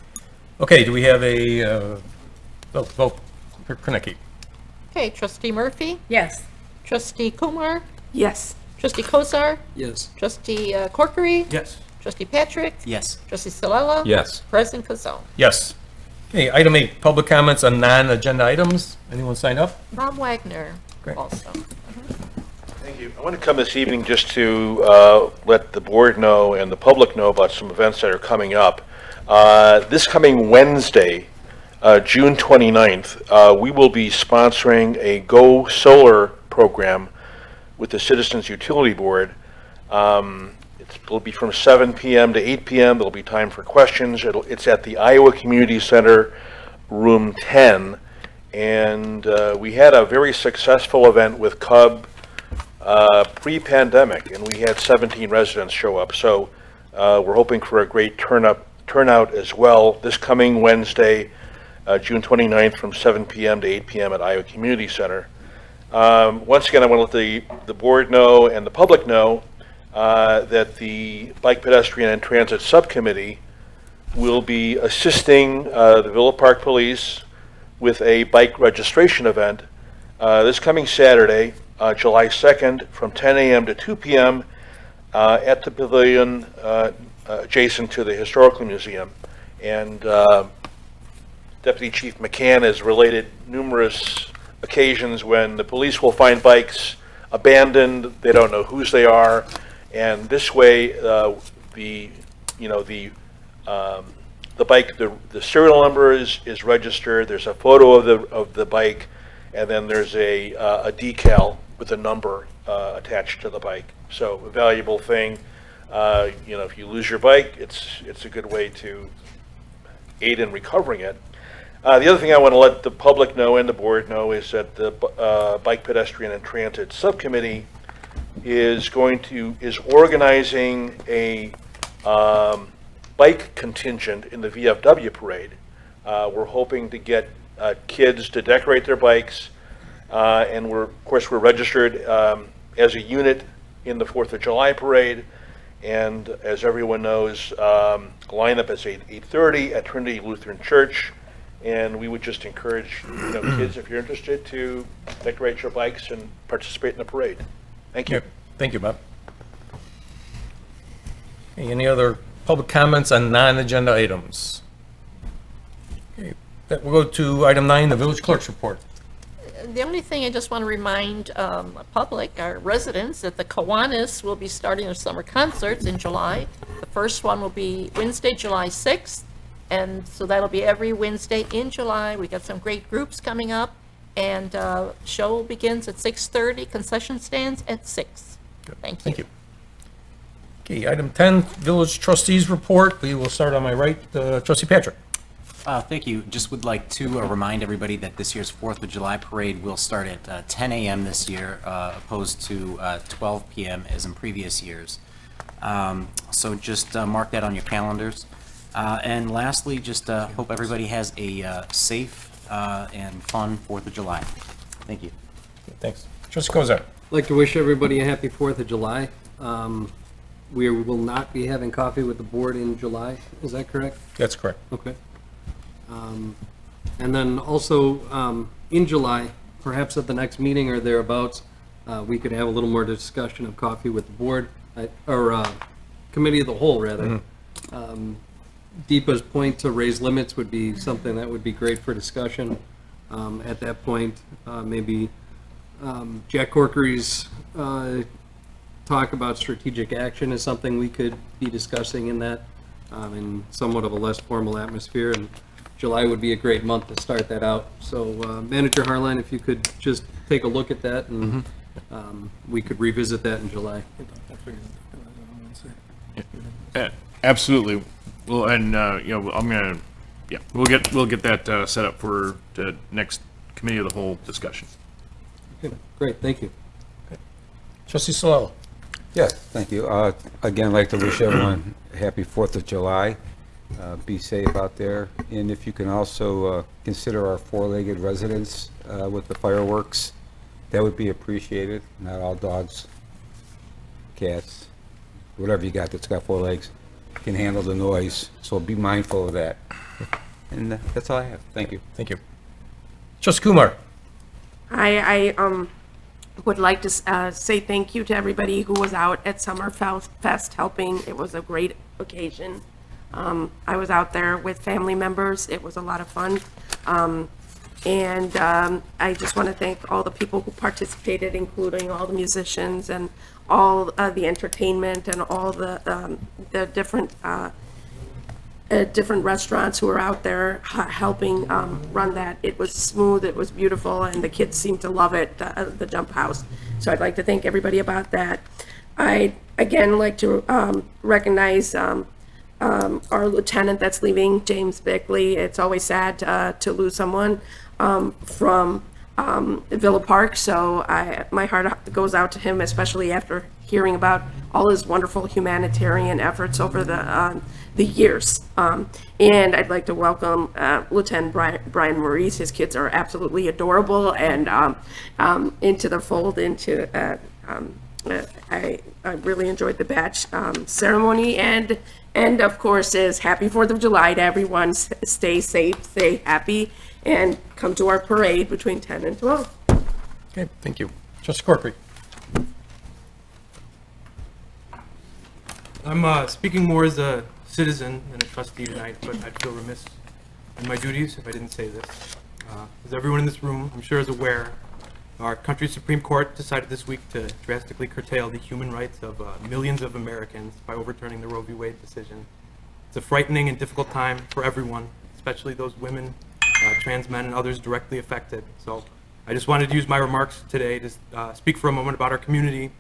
S1: Okay, do we have a vote for Konecki?
S2: Okay, Trustee Murphy,
S7: Yes.
S2: Trustee Kumar,
S3: Yes.
S2: Trustee Kozar,
S9: Yes.
S2: Trustee Corkery,
S12: Yes.
S2: Trustee Patrick,
S15: Yes.
S2: Trustee Salella,
S15: Yes.
S2: President Casal.
S1: Yes. Okay, item 8, public comments on non-agenda items. Anyone sign up?
S2: Bob Wagner
S1: Great.
S2: also.
S8: Thank you. I want to come this evening just to let the board know and the public know about some events that are coming up. This coming Wednesday, June 29th, we will be sponsoring a Go Solar program with the Citizens Utility Board. It'll be from 7 p.m. to 8 p.m. There'll be time for questions. It's at the Iowa Community Center, room 10. And we had a very successful event with Cub pre-pandemic, and we had 17 residents show up. So we're hoping for a great turnout as well this coming Wednesday, June 29th, from 7 p.m. to 8 p.m. at Iowa Community Center. Once again, I want to let the board know and the public know that the Bike, Pedestrian, and Transit Subcommittee will be assisting the Villa Park Police with a bike registration event this coming Saturday, July 2nd, from 10 a.m. to 2 p.m. At the pavilion adjacent to the Historical Museum. And Deputy Chief McCann has related numerous occasions when the police will find bikes abandoned, they don't know whose they are, and this way the bike, the serial number is registered, there's a photo of the bike, and then there's a decal with a number attached to the bike. So a valuable thing. You know, if you lose your bike, it's a good way to aid in recovering it. The other thing I want to let the public know and the board know is that the Bike, Pedestrian, and Transit Subcommittee is organizing a bike contingent in the VFW parade. We're hoping to get kids to decorate their bikes, and of course we're registered as a unit in the 4th of July parade. And as everyone knows, lineup is 8:30 at Trinity Lutheran Church. And we would just encourage, kids, if you're interested, to decorate your bikes and participate in the parade. Thank you.
S1: Yep. Thank you, Bob. Okay, any other public comments on non-agenda items? Okay, we'll go to item 9, the village clerk's report.
S2: The only thing I just want to remind the public, our residents, that the Kiwanis will be starting their summer concerts in July. The first one will be Wednesday, July 6th. And so that'll be every Wednesday in July. We got some great groups coming up, and show begins at 6:30. Concession stands at 6. Thank you.
S1: Thank you. Okay, item 10, village trustees report. We will start on my right, Trustee Patrick.
S16: Thank you. Just would like to remind everybody that this year's 4th of July parade will start at 10 a.m. this year, opposed to 12 p.m. as in previous years. So just mark that on your calendars. And lastly, just hope everybody has a safe and fun 4th of July. Thank you.
S1: Thanks. Trustee Kozak.
S9: I'd like to wish everybody a happy 4th of July. We will not be having coffee with the board in July. Is that correct?
S1: That's correct.
S9: Okay. And then also, in July, perhaps at the next meeting or thereabouts, we could have a little more discussion of coffee with the board, or committee of the whole, rather. Deepa's point to raise limits would be something that would be great for discussion. At that point, maybe Jack Corkery's talk about strategic action is something we could be discussing in that, in somewhat of a less formal atmosphere. And July would be a great month to start that out. So Manager Harline, if you could just take a look at that, and we could revisit that in July.
S10: Absolutely. Well, and I'm gonna, we'll get that set up for the next committee of the whole discussion.
S9: Okay, great, thank you.
S1: Trustee Solella.
S15: Yes, thank you. Again, I'd like to wish everyone a happy 4th of July. Be safe out there. And if you can also consider our four-legged residents with the fireworks, that would be appreciated. Not all dogs, cats, whatever you got that's got 4 legs can handle the noise. So be mindful of that. And that's all I have. Thank you.
S1: Thank you. Trustee Kumar.
S3: I would like to say thank you to everybody who was out at Summer Fest helping. It was a great occasion. I was out there with family members. It was a lot of fun. And I just want to thank all the people who participated, including all the musicians and all the entertainment and all the different different restaurants who were out there helping run that. It was smooth, it was beautiful, and the kids seemed to love it, the jump house. So I'd like to thank everybody about that. I'd again like to recognize our lieutenant that's leaving, James Bickley. It's always sad to lose someone from Villa Park, so my heart goes out to him, especially after hearing about all his wonderful humanitarian efforts over the years. And I'd like to welcome Lieutenant Brian Maurice. His kids are absolutely adorable, and into the fold. I really enjoyed the badge ceremony, and of course is happy 4th of July to everyone. Stay safe, stay happy, and come to our parade between 10 and 12.
S1: Okay, thank you. Trustee Corkery.
S12: I'm speaking more as a citizen than a trustee tonight, but I'd feel remiss in my duties if I didn't say this. As everyone in this room, I'm sure, is aware, our country's Supreme Court decided this week to drastically curtail the human rights of millions of Americans by overturning the Roe v. Wade decision. It's a frightening and difficult time for everyone, especially those women, trans men, and others directly affected. So I just wanted to use my remarks today to speak for a moment about our community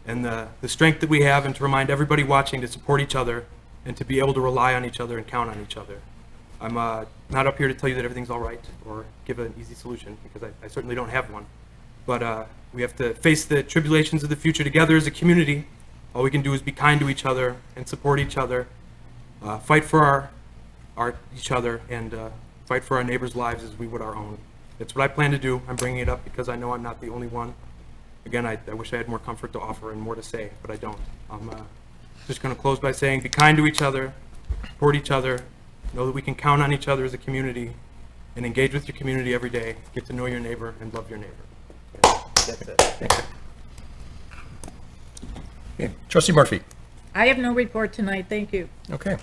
S12: and the strength that we have, and to remind everybody watching to support each other and to be able to rely on each other and count on each other. I'm not up here to tell you that everything's all right or give an easy solution, because I certainly don't have one. But we have to face the tribulations of the future together as a community. All we can do is be kind to each other and support each other, fight for each other, and fight for our neighbors' lives as we would our own. That's what I plan to do. I'm bringing it up because I know I'm not the only one. Again, I wish I had more comfort to offer and more to say, but I don't. I'm just going to close by saying, be kind to each other, support each other, know that we can count on each other as a community, and engage with your community every day. Get to know your neighbor and love your neighbor. That's it. Thank you.
S17: Okay. Trustee Murphy.
S7: I have no report tonight, thank you.
S17: Okay.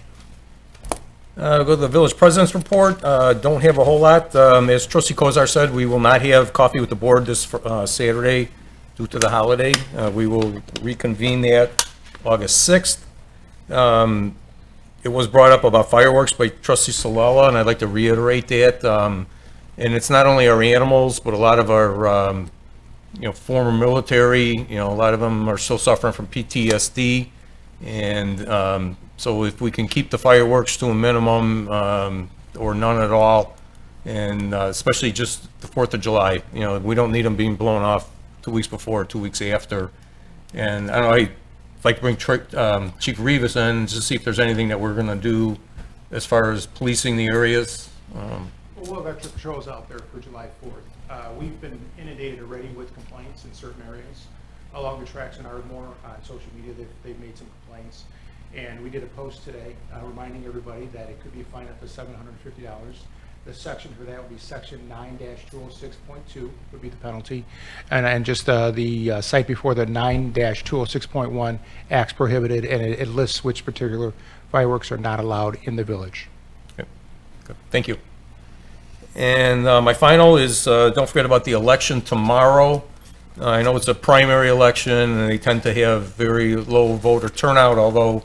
S17: Go to the village president's report. Don't have a whole lot. As Trustee Kozar said, we will not have coffee with the board this Saturday due to the holiday. We will reconvene that August 6th. It was brought up about fireworks by Trustee Salella, and I'd like to reiterate that. And it's not only our animals, but a lot of our former military, a lot of them are still suffering from PTSD. And so if we can keep the fireworks to a minimum or none at all, and especially just the 4th of July, we don't need them being blown off 2 weeks before or 2 weeks after. And I don't know, I'd like to bring Chief Rivas in to see if there's anything that we're going to do as far as policing the areas.
S5: We'll have extra patrols out there for July 4th. We've been inundated already with complaints in certain areas along the tracks in Ardmore. On social media, they've made some complaints. And we did a post today reminding everybody that it could be a fine up to $750. The section for that would be section 9-206.2 would be the penalty. And just the site before the 9-206.1 acts prohibited, and it lists which particular fireworks are not allowed in the village.
S17: Okay. Good. Thank you. And my final is, don't forget about the election tomorrow. I know it's a primary election, and they tend to have very low voter turnout, although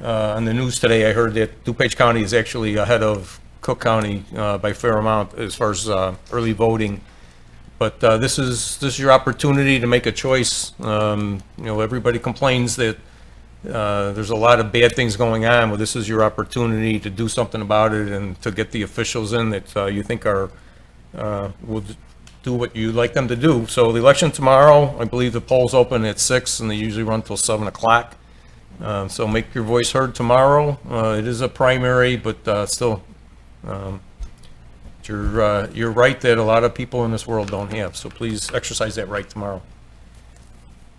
S17: on the news today I heard that Dupage County is actually ahead of Cook County by a fair amount as far as early voting. But this is your opportunity to make a choice. Everybody complains that there's a lot of bad things going on. Well, this is your opportunity to do something about it and to get the officials in that you think are will do what you'd like them to do. So the election tomorrow, I believe the polls open at 6 and they usually run till 7 o'clock. So make your voice heard tomorrow. It is a primary, but still, you're right that a lot of people in this world don't have. So please exercise that right tomorrow.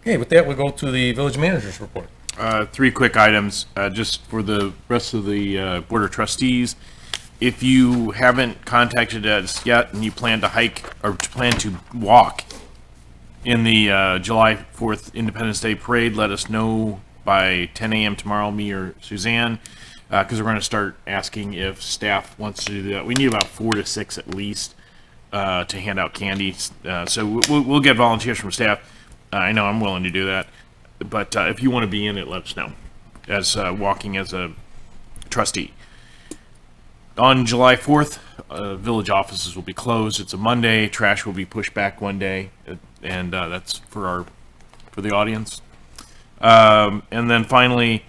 S17: Okay, with that, we'll go to the village manager's report.
S10: 3 quick items, just for the rest of the Board of Trustees. If you haven't contacted us yet and you plan to hike or plan to walk in the July 4th Independence Day Parade, let us know by 10 a.m. tomorrow, me or Suzanne, because we're going to start asking if staff wants to do that. We need about 4 to 6 at least to hand out candy. So we'll get volunteers from staff. I know I'm willing to do that. But if you want to be in it, let us know as walking as a trustee. On July 4th, village offices will be closed. It's a Monday. Trash will be pushed back one day, and that's for the audience. And then finally,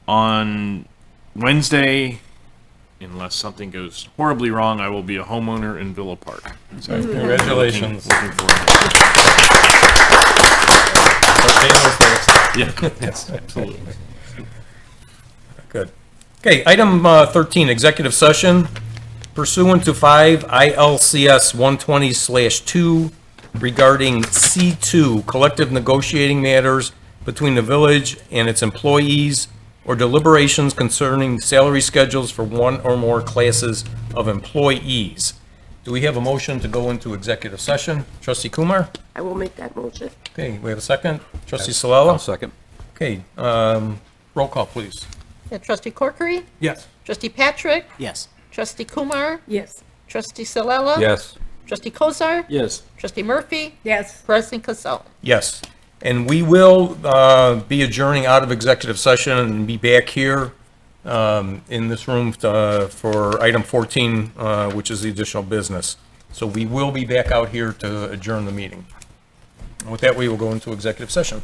S10: on Wednesday, unless something goes horribly wrong, I will be a homeowner in Villa Park. So
S17: Congratulations.
S10: Looking forward to it. Yeah, yes, absolutely.
S17: Good. Okay, item 13, executive session. Pursuant to 5 ILCS 120/2 regarding C2, collective negotiating matters between the village and its employees or deliberations concerning salary schedules for one or more classes of employees. Do we have a motion to go into executive session? Trustee Kumar?
S3: I will make that motion.
S17: Okay, we have a second. Trustee Salella?
S15: I'll second.
S17: Okay, roll call, please.
S2: Yeah, Trustee Corkery?
S12: Yes.
S2: Trustee Patrick?
S16: Yes.
S2: Trustee Kumar?
S3: Yes.
S2: Trustee Salella?
S15: Yes.
S2: Trustee Kozar?
S10: Yes.
S2: Trustee Murphy?
S7: Yes.
S2: President Casal?
S17: Yes. And we will be adjourning out of executive session and be back here in this room for item 14, which is the additional business. So we will be back out here to adjourn the meeting. And with that, we will go into executive session.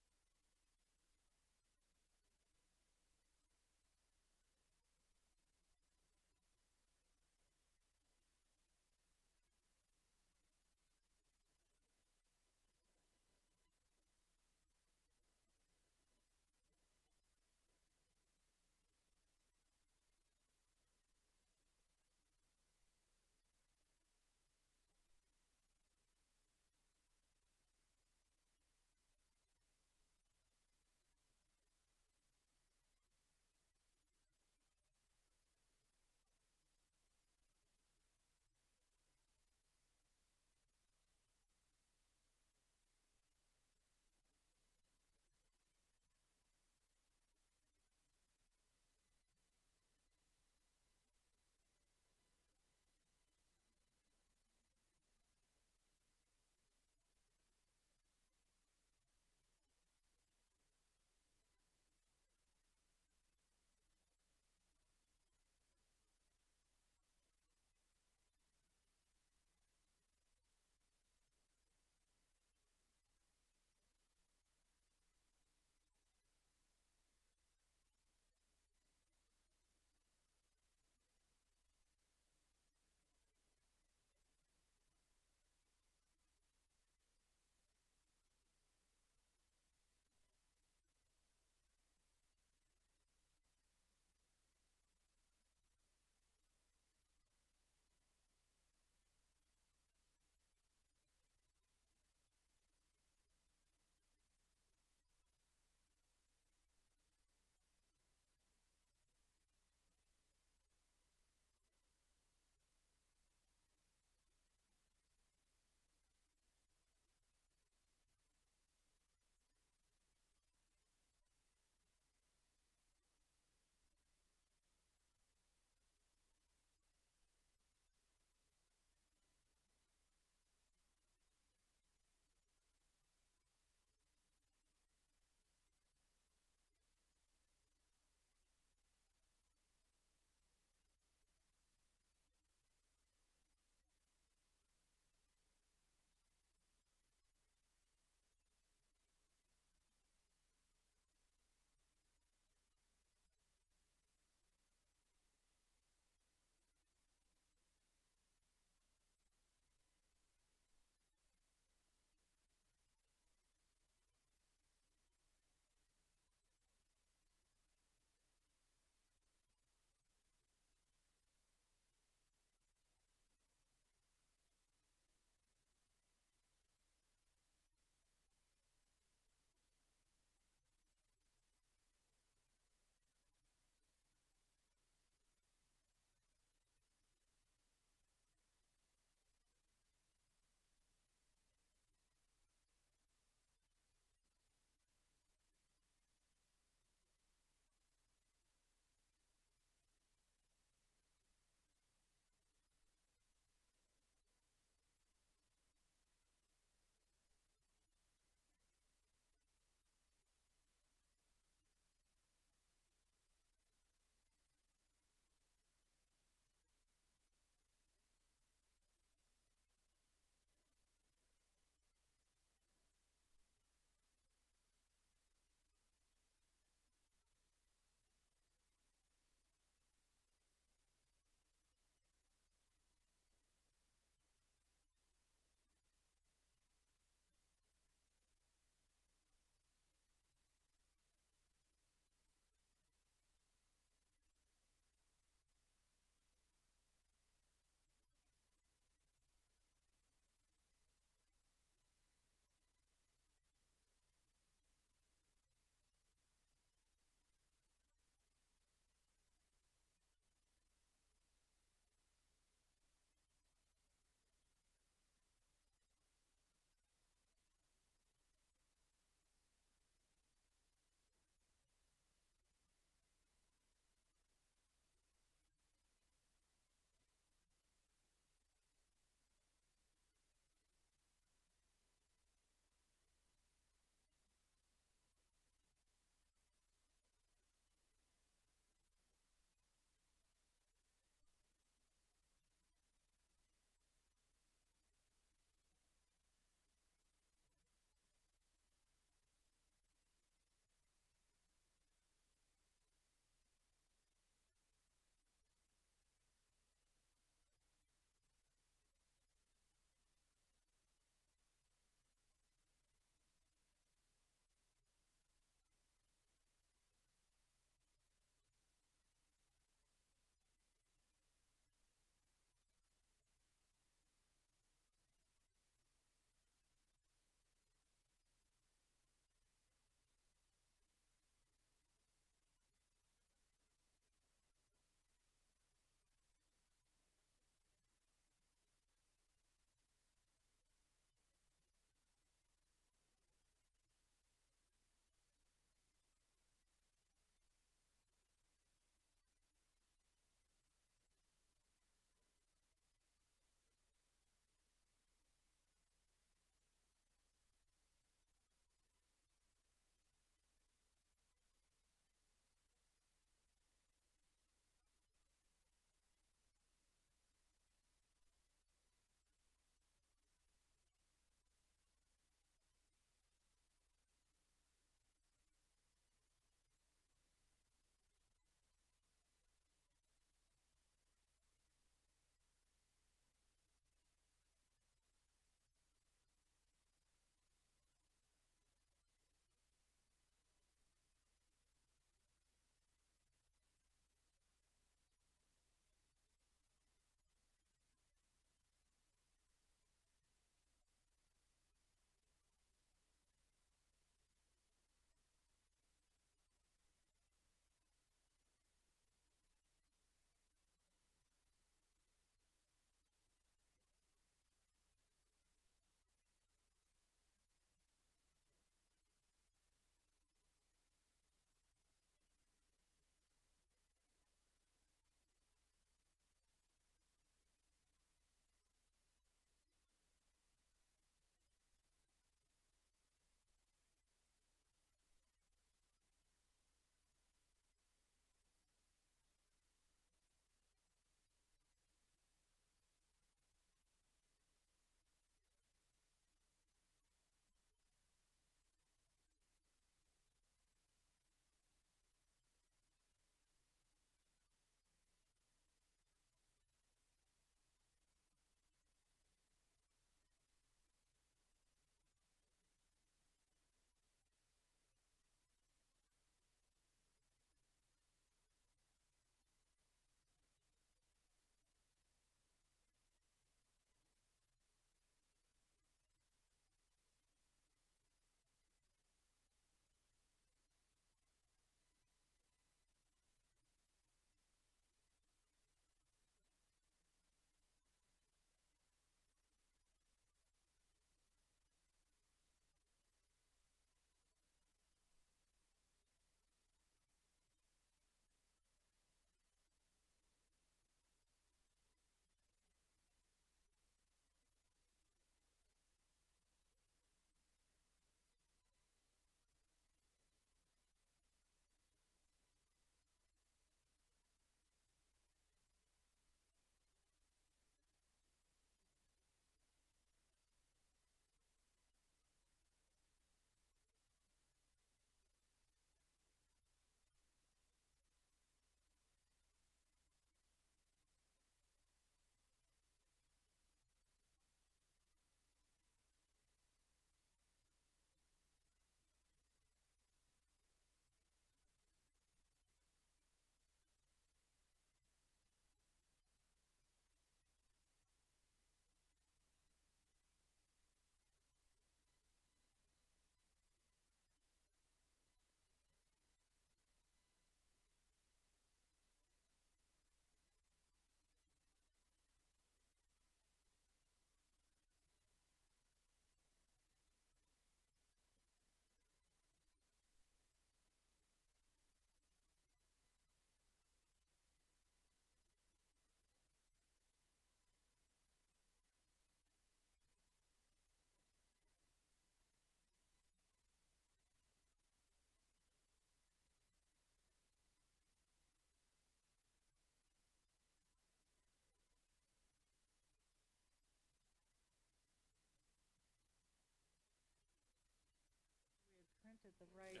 S7: printed the right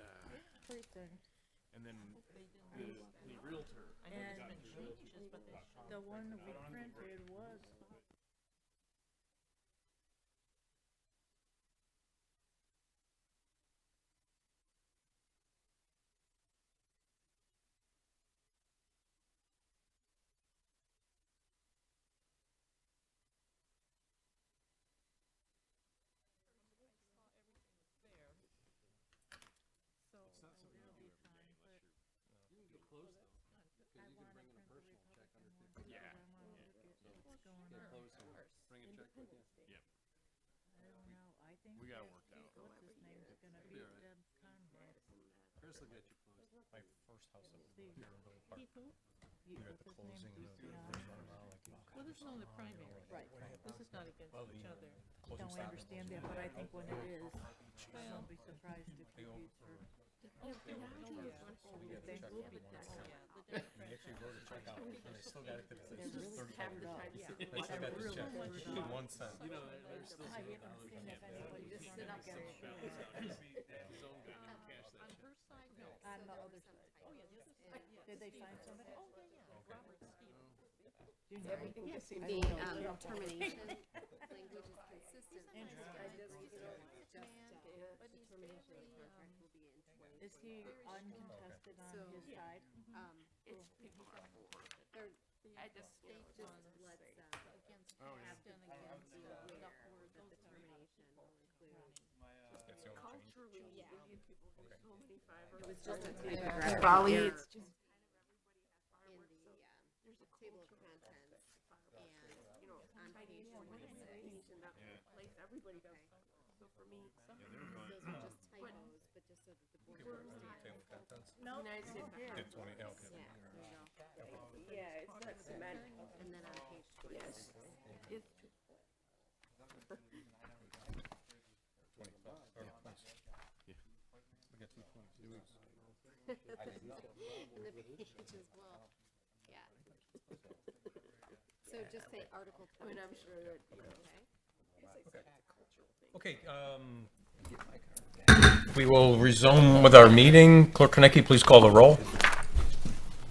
S7: precinct.
S10: And then the realtor.
S7: And the one we printed was.
S9: Bring a check with you.
S10: Yep.
S7: I don't know, I think.
S10: We got it worked out.
S7: What's his name's gonna be
S9: Be all right.
S7: Deb Conrad.
S9: Chris will get you closed.
S17: My first house that was built here in Villa Park.
S7: You-
S17: We were at the
S7: what's his name?
S17: closing and the
S7: Luciano.
S17: first one around, like,
S2: Well, this is only the primary. Right. This is not against
S17: well,
S2: each other.
S17: closing
S7: No, I
S17: stopped.
S7: understand that, but I think when it is, don't be surprised if it be for.
S17: We got the check for 1 cent. We actually wrote a check out, and I still got it today.
S7: They're really screwed up.
S17: I still got the check, for 1 cent.
S9: You know, there's still
S7: I
S9: some
S7: haven't seen if anybody's
S13: Just
S7: run
S13: sit up
S7: against
S13: there.
S7: it.
S17: Zone guy can cash that
S2: On
S17: check.
S2: her side, no.
S7: On the other side.
S2: Oh, yeah, the other side, yeah.
S7: Did they find somebody?
S2: Oh, yeah, yeah, Robert Steele.
S7: Do you know?
S3: Everything just seems.
S13: The
S3: to-
S13: termination language is consistent.
S2: He's a nice guy.
S13: Just
S2: Man, but he's
S13: termination of
S2: very,
S13: the contract will be in 20.
S7: Is he uncontested on
S13: So,
S7: his side?
S3: It's people are bored.
S13: They're,
S3: I just,
S2: state
S13: just
S2: wanna
S13: let's,
S2: say against
S13: have
S2: Boston,
S13: the board
S2: against
S13: be
S2: the
S13: aware
S2: board,
S13: that the
S2: those
S13: termination will include.
S17: That's the only change.
S3: culturally, Indian people do so many fibers.
S13: It was just a
S3: It's
S13: typographical
S3: Bali,
S13: error
S3: it's just
S13: in the table of contents and
S3: you know,
S13: on page 26.
S3: in that place, everybody does. So for me,
S13: Those are just typos, but just so that the board understands.
S17: Table of contents?
S7: No.
S3: United States.
S17: Did 20, yeah, okay.
S13: Yeah, there you go.
S3: Yeah, it's not cement.
S13: And then on page 26.
S3: It's true.
S17: 25, or 20. Yeah. We got 2 20.
S13: And the page as well. Yeah. So just say Article 20.
S3: I mean, I'm sure that, you know,
S13: Okay.
S3: it's a cultural thing.
S17: Okay, we will resume with our meeting. Clerk Konecki, please call the roll.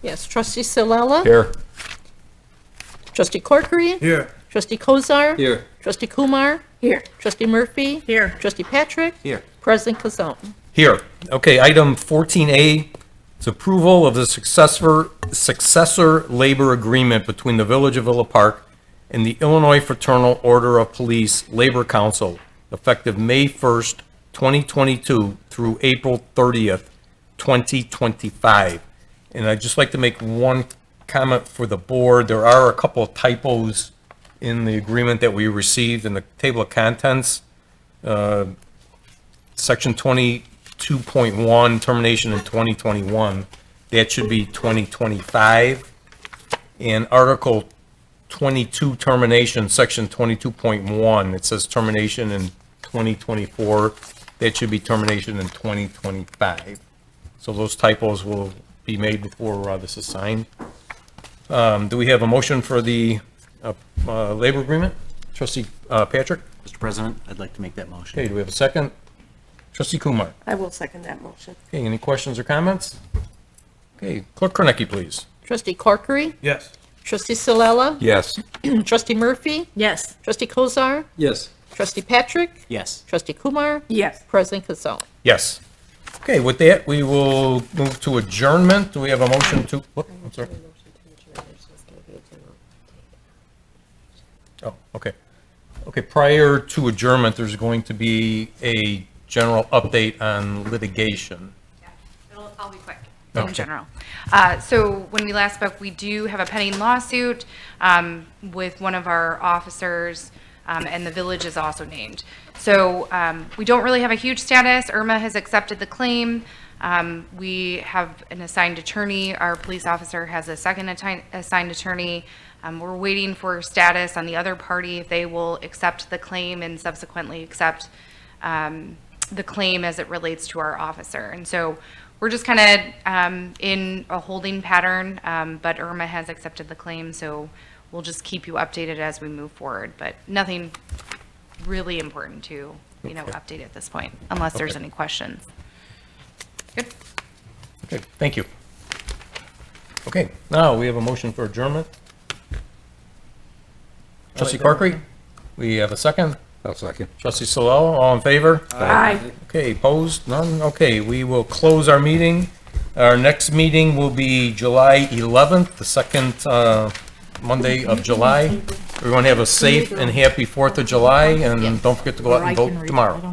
S2: Yes, trustee Silella.
S17: Here.
S2: Trustee Corkery.
S4: Here.
S2: Trustee Kozar.
S9: Here.
S2: Trustee Kumar.
S3: Here.
S2: Trustee Murphy.
S7: Here.
S2: Trustee Patrick.
S9: Here.
S2: President Kazone.
S17: Here. Okay, item 14A is approval of the successor labor agreement between the Village of Villa Park and the Illinois Fraternal Order of Police Labor Council, effective May 1st, 2022 through April 30th, 2025. And I'd just like to make one comment for the board. There are a couple of typos in the agreement that we received in the table of contents. Section 22.1, termination in 2021, that should be 2025. And Article 22, termination, Section 22.1, it says termination in 2024, that should be termination in 2025. So those typos will be made before this is signed. Do we have a motion for the labor agreement? Trustee Patrick?
S16: Mr. President, I'd like to make that motion.
S17: Okay, do we have a second? Trustee Kumar?
S3: I will second that motion.
S17: Okay, any questions or comments? Okay, Clerk Kornecki, please.
S2: Trustee Corkery.
S4: Yes.
S2: Trustee Silella.
S15: Yes.
S2: Trustee Murphy.
S7: Yes.
S2: Trustee Kozar.
S9: Yes.
S2: Trustee Patrick.
S16: Yes.
S2: Trustee Kumar.
S3: Yes.
S2: President Kazone.
S17: Yes. Okay, with that, we will move to adjournment. Do we have a motion to, whoop, I'm sorry. Oh, okay. Okay, prior to adjournment, there's going to be a general update on litigation.
S18: I'll be quick
S17: Okay.
S18: in general. So when we last spoke, we do have a pending lawsuit with one of our officers, and the village is also named. So we don't really have a huge status. Irma has accepted the claim. We have an assigned attorney. Our police officer has a second assigned attorney. We're waiting for status on the other party, if they will accept the claim and subsequently accept the claim as it relates to our officer. And so we're just kind of in a holding pattern, but Irma has accepted the claim, so we'll just keep you updated as we move forward. But nothing really important to, update at this point, unless there's any questions. Good.
S17: Okay, thank you. Okay, now we have a motion for adjournment. Trustee Corkery, we have a second.
S15: I'll second.
S17: Trustee Solel, all in favor?
S3: Aye.
S17: Okay, opposed? None? Okay, we will close our meeting. Our next meeting will be July 11th, the second Monday of July. We're going to have a safe and happy 4th of July, and don't forget to go out and vote tomorrow.